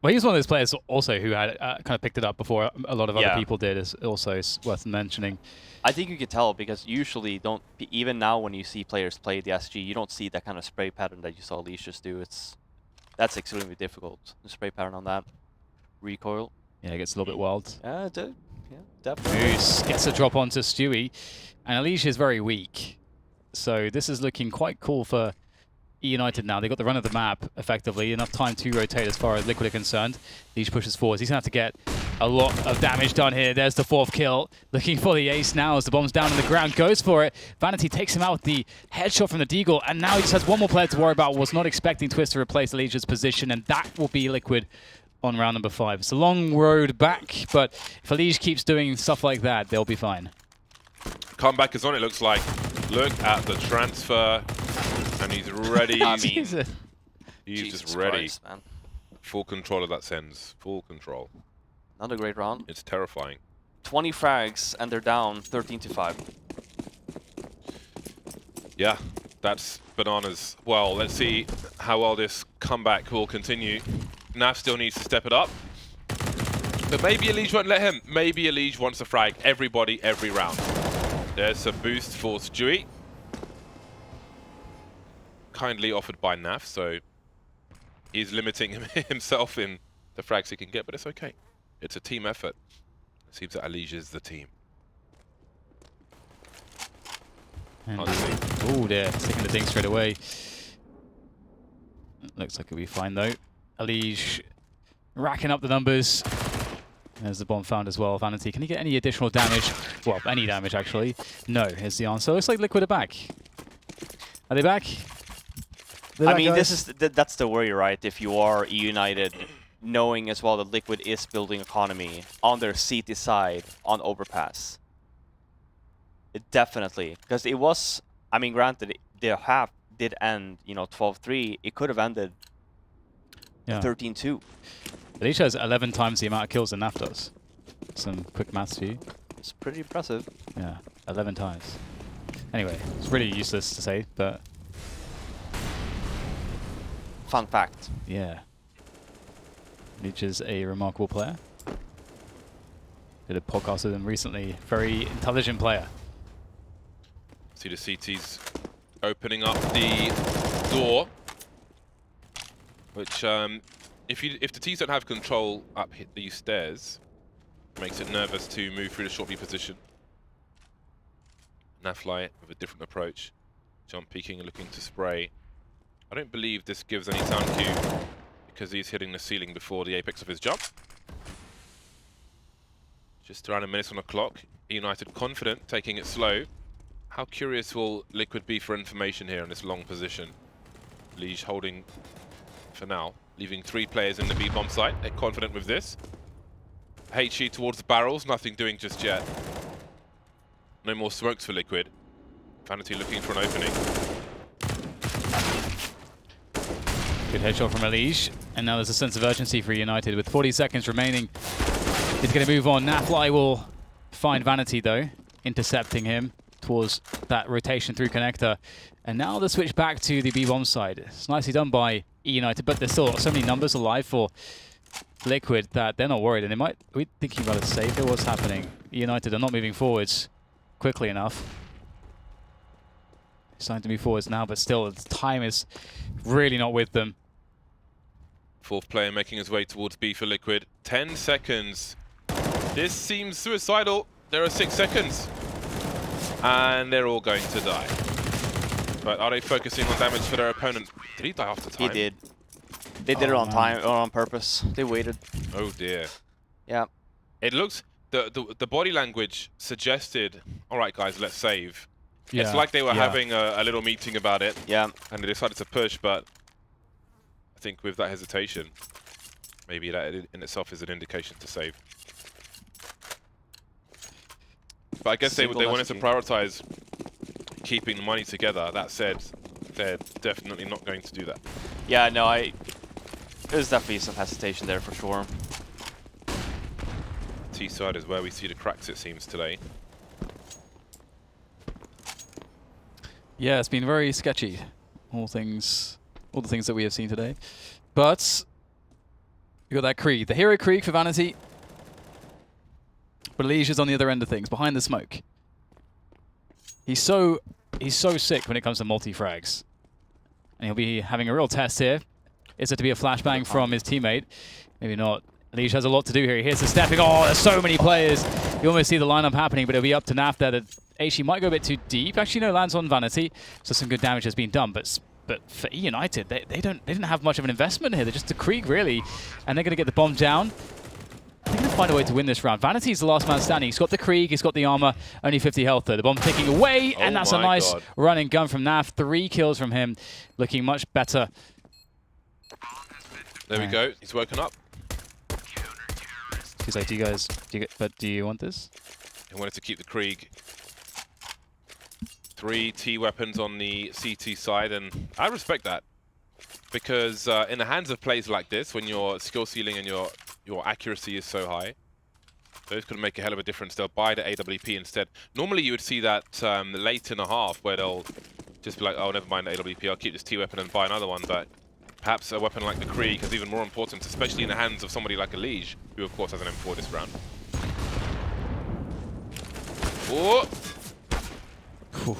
Well, he was one of those players also who had kind of picked it up before a lot of other people did. Is also worth mentioning. I think you can tell because usually even now when you see players play the SG, you don't see that kind of spray pattern that you saw Alicia's do. That's extremely difficult. The spray pattern on that recoil. Yeah, it gets a little bit wild. Yeah, definitely. Moose gets a drop onto Stewie, and Alicia is very weak. So this is looking quite cool for eUnited now. They got the run of the map effectively, enough time to rotate as far as Liquid are concerned. Lige pushes forwards. He's gonna have to get a lot of damage done here. There's the 4th kill. Looking for the ace now as the bomb's down on the ground. Goes for it. Vanity takes him out with the headshot from the deagle, and now he just has one more player to worry about. Was not expecting Twist to replace Alija's position, and that will be Liquid on round number 5. It's a long road back, but if Elige keeps doing stuff like that, they'll be fine. Comeback is on, it looks like. Look at the transfer. And he's ready. I mean, he's just ready. Christ, man. Full control of that sends. Full control. Another great round. It's terrifying. 20 frags, and they're down 13-5. Yeah, that's bananas. Well, let's see how well this comeback will continue. Nav still needs to step it up. But maybe Elige won't let him. Maybe Elige wants to frag everybody every round. There's a boost for Stewie. Kindly offered by Naf, so he's limiting himself in the frags he can get, but it's okay. It's a team effort. It seems that Elige is the team. Oh, they're sticking the thing straight away. Looks like it'll be fine though. Elige racking up the numbers. There's the bomb found as well. Vanity, can he get any additional damage? Well, any damage, actually. No, is the answer. Looks like Liquid are back. Are they back? I mean, that's the worry, right? If you are eUnited, knowing as well that Liquid is building economy on their CT side on Overpass. Definitely. Because it was, I mean, granted, the half did end, you know, 12-3. It could have ended 13-2. But each has 11 times the amount of kills that NAF does. Some quick maths for you. It's pretty impressive. Yeah, 11 times. Anyway, it's really useless to say, but... Fun fact. Yeah. Leech is a remarkable player. Did a podcast with him recently. Very intelligent player. See the CTs opening up the door, which if the T's don't have control up these stairs, makes it nervous to move through the short B position. Nafly with a different approach, jump peeking and looking to spray. I don't believe this gives any sound cue because he's hitting the ceiling before the apex of his jump. Just around a minute on the clock. eUnited confident, taking it slow. How curious will Liquid be for information here in this long position? Liege holding for now, leaving 3 players in the B bomb site. They're confident with this. HE towards the barrels, nothing doing just yet. No more smokes for Liquid. Vanity looking for an opening. Good headshot from Elige. And now there's a sense of urgency for eUnited with 40 seconds remaining. He's going to move on. Nafly will find Vanity though, intercepting him towards that rotation through connector. And now the switch back to the B-bomb side. It's nicely done by eUnited, but there's still so many numbers alive for Liquid that they're not worried. And they might be thinking about a save here. What's happening? eUnited are not moving forwards quickly enough. Starting to move forwards now, but still the time is really not with them. 4th player making his way towards B for Liquid. 10 seconds. This seems suicidal. There are 6 seconds. And they're all going to die. But are they focusing on damage for their opponent? Did he die after time? He did. They did it on time or on purpose. They waited. Oh dear. Yeah. It looks, the body language suggested, all right guys, let's save. Yeah. It's like they were having a little meeting about it. Yeah. And they decided to push, but I think with that hesitation, maybe that in itself is an indication to save. But I guess they wanted to prioritize keeping the money together. That said, they're definitely not going to do that. Yeah, no, there's definitely some hesitation there for sure. T side is where we see the cracks, it seems, today. Yeah, it's been very sketchy. All the things that we have seen today. But we got that Krieg, the hero Krieg for Vanity. But Liege is on the other end of things, behind the smoke. He's so sick when it comes to multi-frags. And he'll be having a real test here. Is it to be a flashbang from his teammate? Maybe not. Liege has a lot to do here. He hears the stepping. Oh, there's so many players. You almost see the lineup happening, but it'll be up to Naf there. That HE might go a bit too deep. Actually, no, lands on Vanity. So some good damage has been done. But for eUnited, they didn't have much of an investment here. They're just the Krieg, really. And they're going to get the bomb down. They're going to find a way to win this round. Vanity's the last man standing. He's got the Krieg, he's got the armor, only 50 health though. The bomb ticking away, and that's a nice run and gun from Naf. 3 kills from him, looking much better. There we go. He's woken up. He's like, do you want this? He wanted to keep the Krieg. 3 T weapons on the CT side, and I respect that. Because in the hands of plays like this, when your skill ceiling and your accuracy is so high, those could make a hell of a difference. They'll buy the AWP instead. Normally you would see that late in a half where they'll just be like, oh, never mind the AWP, I'll keep this T weapon and buy another one. But perhaps a weapon like the Krieg is even more important, especially in the hands of somebody like a Liege, who of course has an M4 this round. Oh!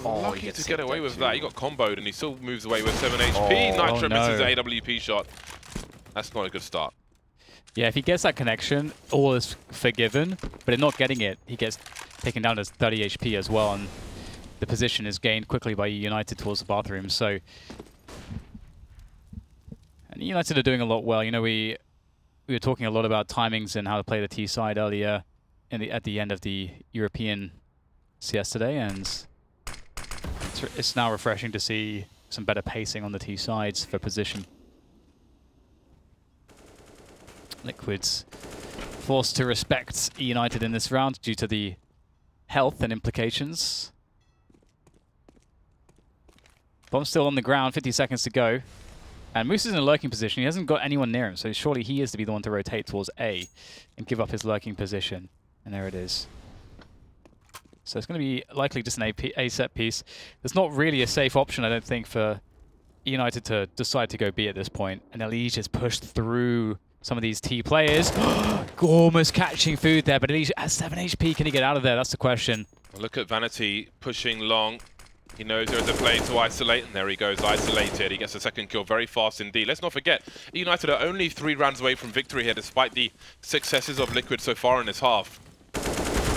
Lucky to get away with that. He got comboed and he still moves away with 7 HP. Nitro misses the AWP shot. That's not a good start. Yeah, if he gets that connection, all is forgiven. But in not getting it, he gets taken down to 30 HP as well. And the position is gained quickly by eUnited towards the bathroom. So, and eUnited are doing a lot well. You know, we we were talking a lot about timings and how to play the T side earlier at the end of the European CS today, and it's now refreshing to see some better pacing on the T sides for position. Liquid's forced to respect eUnited in this round due to the health and implications. Bomb's still on the ground, 50 seconds to go. And Moose is in a lurking position. He hasn't got anyone near him, so surely he is to be the one to rotate towards A and give up his lurking position. And there it is. So it's going to be likely just an A set piece. There's not really a safe option, I don't think, for eUnited to decide to go B at this point. And Elige has pushed through some of these T players. Almost catching food there, but Elige at 7 HP. Can he get out of there? That's the question. Look at Vanity pushing long. He knows there's a play to isolate, and there he goes, isolated. He gets a second kill very fast indeed. Let's not forget, eUnited are only 3 rounds away from victory here, despite the successes of Liquid so far in this half.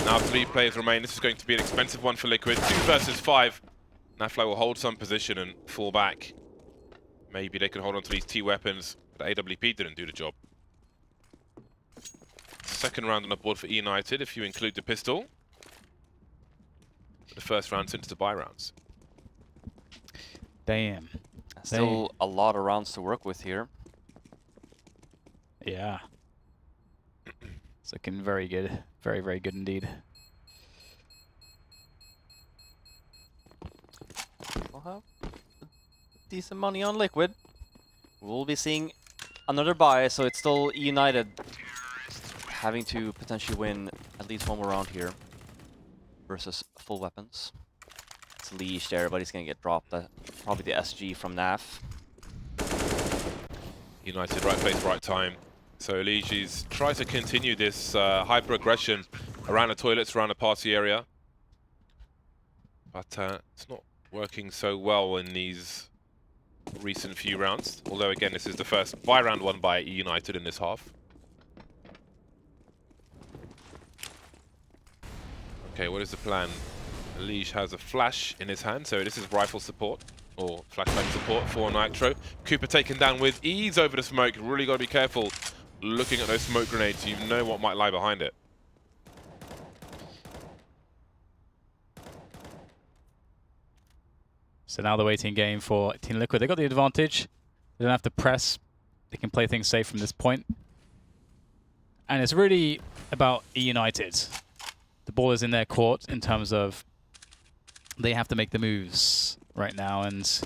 Now 3 players remain. This is going to be an expensive one for Liquid. 2 versus 5. Nafly will hold some position and fall back. Maybe they can hold on to these T weapons, but AWP didn't do the job. Second round on the board for eUnited, if you include the pistol. The first round since the bye rounds. Damn. Still a lot of rounds to work with here. Yeah. It's looking very good. Very, very good indeed. We'll have decent money on Liquid. We'll be seeing another buy, so it's still eUnited having to potentially win at least one more round here versus full weapons. It's leashed there, but he's going to get dropped. Probably the SG from NAF. eUnited, right place, right time. So Eligi's tries to continue this hyper aggression around the toilets, around the party area. But it's not working so well in these recent few rounds. Although again, this is the first bye round won by eUnited in this half. Okay, what is the plan? Elige has a flash in his hand, so this is rifle support, or flashbang support for Nitro. Cooper taken down with ease over the smoke. Really got to be careful looking at those smoke grenades. You know what might lie behind it. So now the waiting game for Team Liquid. They got the advantage. They don't have to press. They can play things safe from this point. And it's really about eUnited. The ball is in their court in terms of they have to make the moves right now, and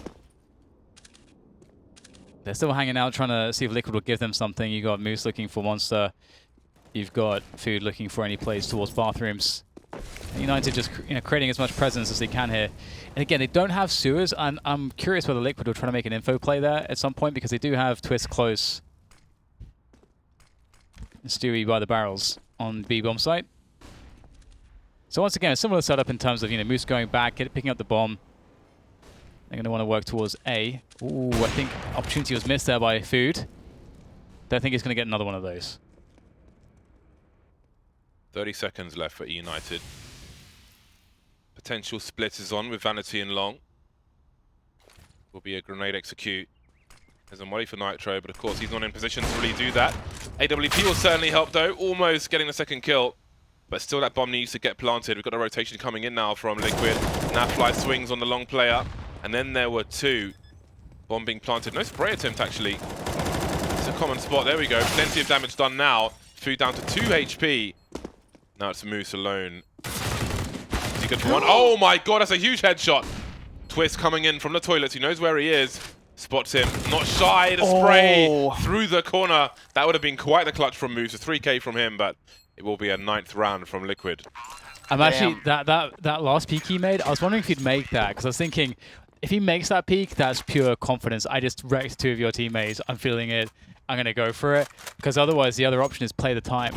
they're still hanging out trying to see if Liquid will give them something. You got Moose looking for Monster. You've got Food looking for any plays towards bathrooms. eUnited just creating as much presence as they can here. And again, they don't have sewers, and I'm curious whether Liquid will try to make an info play there at some point, because they do have Twist close. And Stewie by the barrels on B bomb site. So once again, a similar setup in terms of Moose going back, picking up the bomb. They're going to want to work towards A. Ooh, I think opportunity was missed there by Food. Don't think he's going to get another one of those. 30 seconds left for eUnited. Potential split is on with Vanity and Long. Will be a grenade execute. There's a molly for Nitro, but of course he's not in position to really do that. AWP will certainly help though, almost getting the second kill. But still that bomb needs to get planted. We've got a rotation coming in now from Liquid. Nafly swings on the long player. And then there were 2. Bomb being planted. No spray attempt actually. It's a common spot. There we go. Plenty of damage done now. Food down to 2 HP. Now it's Moose alone. Is he good for one? Oh my god, that's a huge headshot. Twist coming in from the toilets. He knows where he is. Spots him. Not shy to spray through the corner. That would have been quite the clutch from Moose. A 3K from him, but it will be a 9th round from Liquid. I'm actually, that last peek he made, I was wondering if he'd make that, because I was thinking, if he makes that peek, that's pure confidence. I just wrecked 2 of your teammates. I'm feeling it. I'm going to go for it. Because otherwise, the other option is play the time.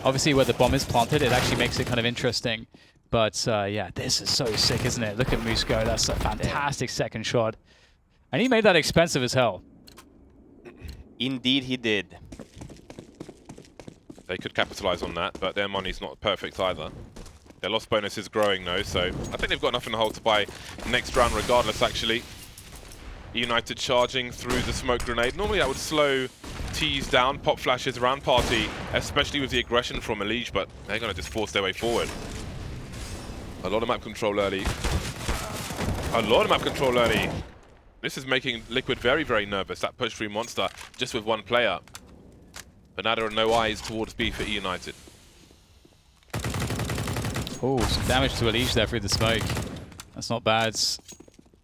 Obviously, where the bomb is planted, it actually makes it kind of interesting. But yeah, this is so sick, isn't it? Look at Moose go. That's a fantastic second shot. And he made that expensive as hell. Indeed, he did. They could capitalize on that, but their money's not perfect either. Their loss bonus is growing though, so I think they've got enough in the hole to buy next round regardless, actually. eUnited charging through the smoke grenade. Normally that would slow CTs down, pop flashes around party, especially with the aggression from Elige, but they're going to just force their way forward. A lot of map control early. A lot of map control early. This is making Liquid very, very nervous. That push through Monster just with one player. But now there are no eyes towards B for eUnited. Oh, some damage to Elige there through the smoke. That's not bad.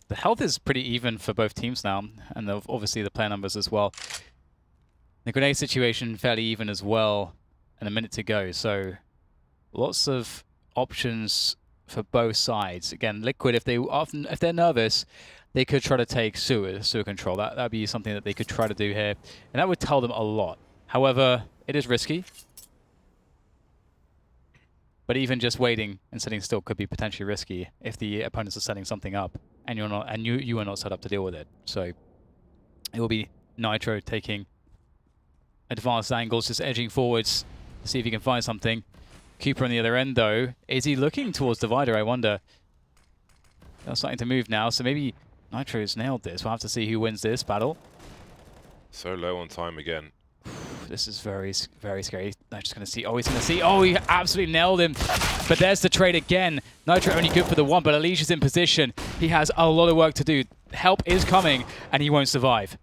The health is pretty even for both teams now, and obviously the player numbers as well. The grenade situation fairly even as well, and a minute to go. So lots of options for both sides. Again, Liquid, if they're nervous, they could try to take sewer control. That'd be something that they could try to do here, and that would tell them a lot. However, it is risky. But even just waiting and sitting still could be potentially risky if the opponents are setting something up and you're not, and you are not set up to deal with it. So it will be Nitro taking advanced angles, just edging forwards to see if he can find something. Cooper on the other end, though, is he looking towards Divider? I wonder. They're starting to move now, so maybe Nitro's nailed this. We'll have to see who wins this battle. So low on time again. This is very, very scary. I'm just going to see. Oh, he's going to see. Oh, he absolutely nailed him. But there's the trade again. Nitro only good for the one, but Elige is in position. He has a lot of work to do. Help is coming, and he won't survive.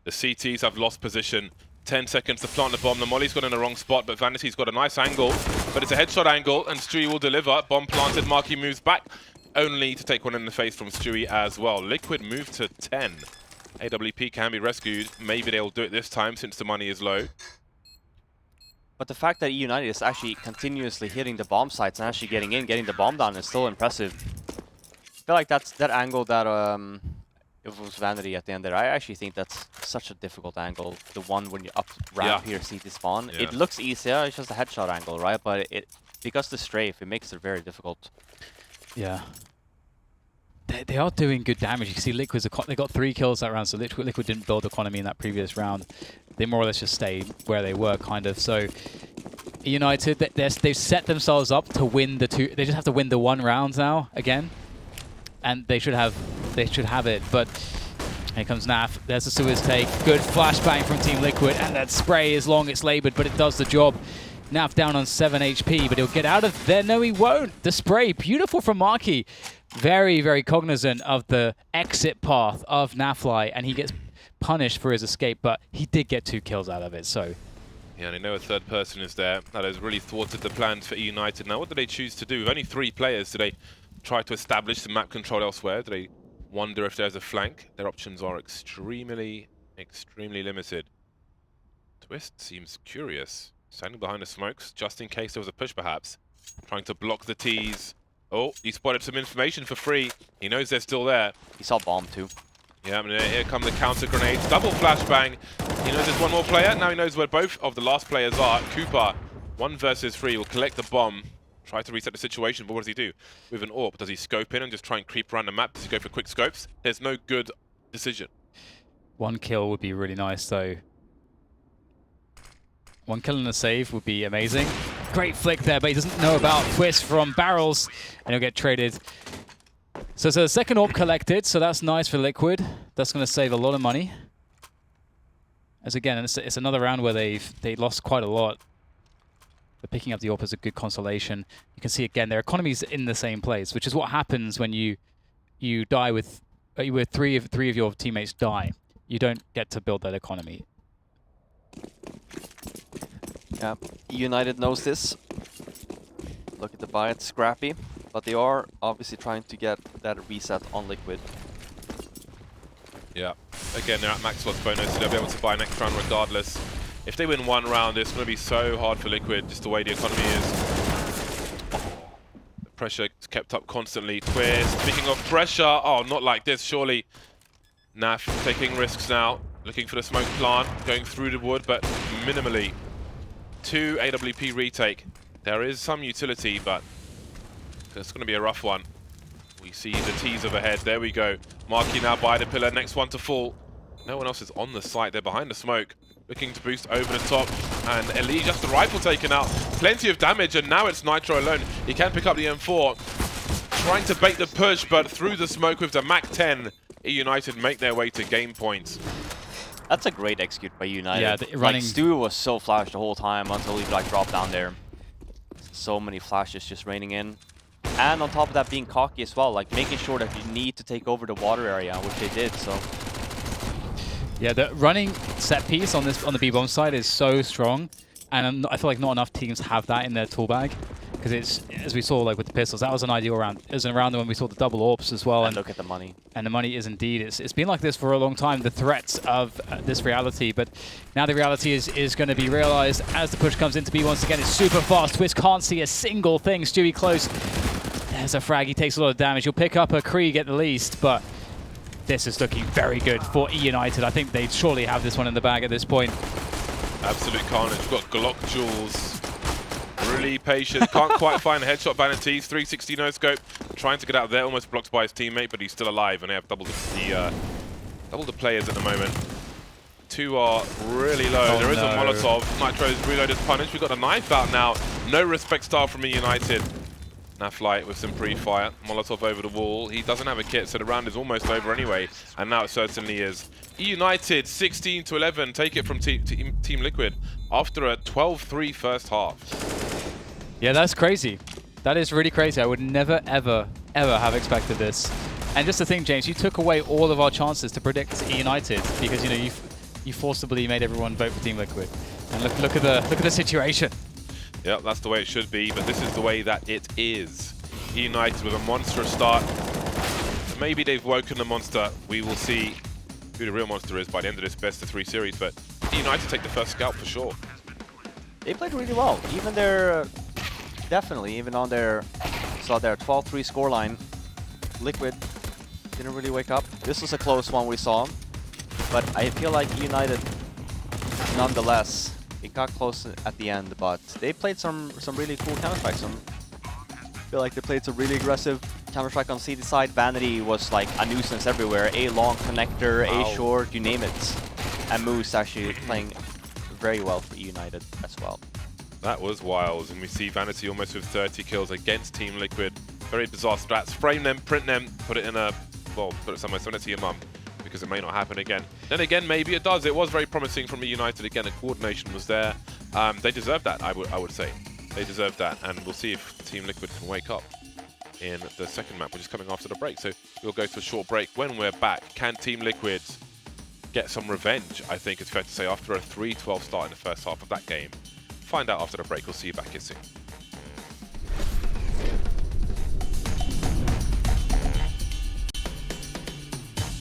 The CTs have lost position. 10 seconds to plant the bomb. The Molly's got in the wrong spot, but Vanity's got a nice angle. But it's a headshot angle, and Stewie will deliver. Bomb planted. Marky moves back, only to take one in the face from Stewie as well. Liquid move to 10. AWP can be rescued. Maybe they'll do it this time since the money is low. But the fact that eUnited is actually continuously hitting the bomb sites and actually getting the bomb down is still impressive. I feel like that's that angle that it was Vanity at the end there. I actually think that's such a difficult angle. The one when you're up ramp here, CT spawn. Yeah. It looks easier. It's just a headshot angle, right? But because the strafe, it makes it very difficult. Yeah. They are doing good damage. You can see Liquid's they got 3 kills that round, so Liquid didn't build economy in that previous round. They more or less just stayed where they were, kind of. So United, they've set themselves up to win the 2. They just have to win the 1 round now again, and they should have it. But here comes Naf. There's the Suez take. Good flashbang from Team Liquid, and that spray is long, it's labored, but it does the job. Naf down on 7 HP, but he'll get out of there. No, he won't. The spray, beautiful from Marky. Very, very cognizant of the exit path of Nafly, and he gets punished for his escape, but he did get 2 kills out of it, so... Yeah, they know a third person is there. That has really thwarted the plans for eUnited. Now, what do they choose to do? With only 3 players, do they try to establish the map control elsewhere? Do they wonder if there's a flank? Their options are extremely, extremely limited. Twist seems curious. Standing behind the smokes, just in case there was a push, perhaps. Trying to block the T's. Oh, he spotted some information for free. He knows they're still there. He saw bomb too. Yeah, and here come the counter grenades. Double flashbang. He knows there's one more player. Now he knows where both of the last players are. Cooper, 1 versus 3, will collect the bomb. Try to reset the situation, but what does he do? With an AWP, does he scope in and just try and creep around the map? Does he go for quick scopes? There's no good decision. 1 kill would be really nice, though. 1 kill and a save would be amazing. Great flick there, but he doesn't know about Twist from Barrels, and he'll get traded. So it's a second AWP collected, so that's nice for Liquid. That's going to save a lot of money. As again, it's another round where they lost quite a lot. But picking up the AWP is a good consolation. You can see again, their economy's in the same place, which is what happens when you die with 3 of your teammates die. You don't get to build that economy. Yeah, eUnited knows this. Look at the buy, it's scrappy, but they are obviously trying to get that reset on Liquid. Yeah, again, they're at max loss bonus, so they'll be able to buy next round regardless. If they win 1 round, it's going to be so hard for Liquid, just the way the economy is. The pressure is kept up constantly. Twist, speaking of pressure, oh, not like this, surely. Naf taking risks now, looking for the smoke plant, going through the wood, but minimally. 2 AWP retake. There is some utility, but it's going to be a rough one. We see the T's overhead. There we go. Marky now by the pillar. Next one to fall. No one else is on the site. They're behind the smoke. Looking to boost over the top. And Elige, just the rifle taken out. Plenty of damage, and now it's Nitro alone. He can pick up the M4. Trying to bait the push, but through the smoke with the Mac 10, eUnited make their way to game points. That's a great execute by United. Yeah, running. Like, Stu was so flashed the whole time until he like dropped down there. So many flashes just raining in. And on top of that, being cocky as well, like making sure that you need to take over the water area, which they did. So yeah, the running set piece on the B-bomb side is so strong, and I feel like not enough teams have that in their tool bag. Because it's, as we saw like with the pistols, that was an ideal round. It was a round when we saw the double AWPs as well. And look at the money. And the money is indeed, it's been like this for a long time, the threats of this reality. But now the reality is going to be realized as the push comes into B once again. It's super fast. Twist can't see a single thing. Stewie close. There's a frag. He takes a lot of damage. You'll pick up a Krieg at the least, but this is looking very good for eUnited. I think they surely have this one in the bag at this point. Absolute carnage. We've got Glock Jules. Really patient, can't quite find a headshot. Vanities, 360 no scope, trying to get out there, almost blocked by his teammate, but he's still alive, and they have double the players at the moment. Two are really low. Oh, there is no. a Molotov. Nitro's reloaded punish. We've got a knife out now. No respect style from eUnited. Naflight with some pre-fire. Molotov over the wall. He doesn't have a kit, so the round is almost over anyway, and now it certainly is. eUnited 16-11, take it from Team Liquid after a 12-3 first half. Yeah, that's crazy. That is really crazy. I would never, ever, ever have expected this. And just the thing, James, you took away all of our chances to predict eUnited because you know you forcibly made everyone vote for Team Liquid. And look at the situation. Yeah, that's the way it should be, but this is the way that it is. eUnited with a monstrous start. Maybe they've woken the monster. We will see who the real monster is by the end of this best-of-3 series, but eUnited take the first scalp for sure. They played really well. Even their, definitely, even on their, saw their 12-3 scoreline, Liquid didn't really wake up. This was a close one we saw, but I feel like eUnited, nonetheless, it got close at the end, but they played some really cool Counter-Strikes. I feel like they played some really aggressive Counter-Strike on CD side. Vanity was like a nuisance everywhere. A long connector, wow. A short, you name it. And Moose actually playing very well for eUnited as well. That was wild, and we see Vanity almost with 30 kills against Team Liquid. Very bizarre strats. Frame them, print them, put it in a, well, put it somewhere, send it to your mum, because it may not happen again. Then again, maybe it does. It was very promising from eUnited. Again, the coordination was there. They deserved that, I would say. They deserved that, and we'll see if Team Liquid can wake up in the second map, which is coming after the break. So we'll go to a short break. When we're back, can Team Liquid get some revenge, I think it's fair to say, after a 3-12 start in the first half of that game? Find out after the break. We'll see you back here soon.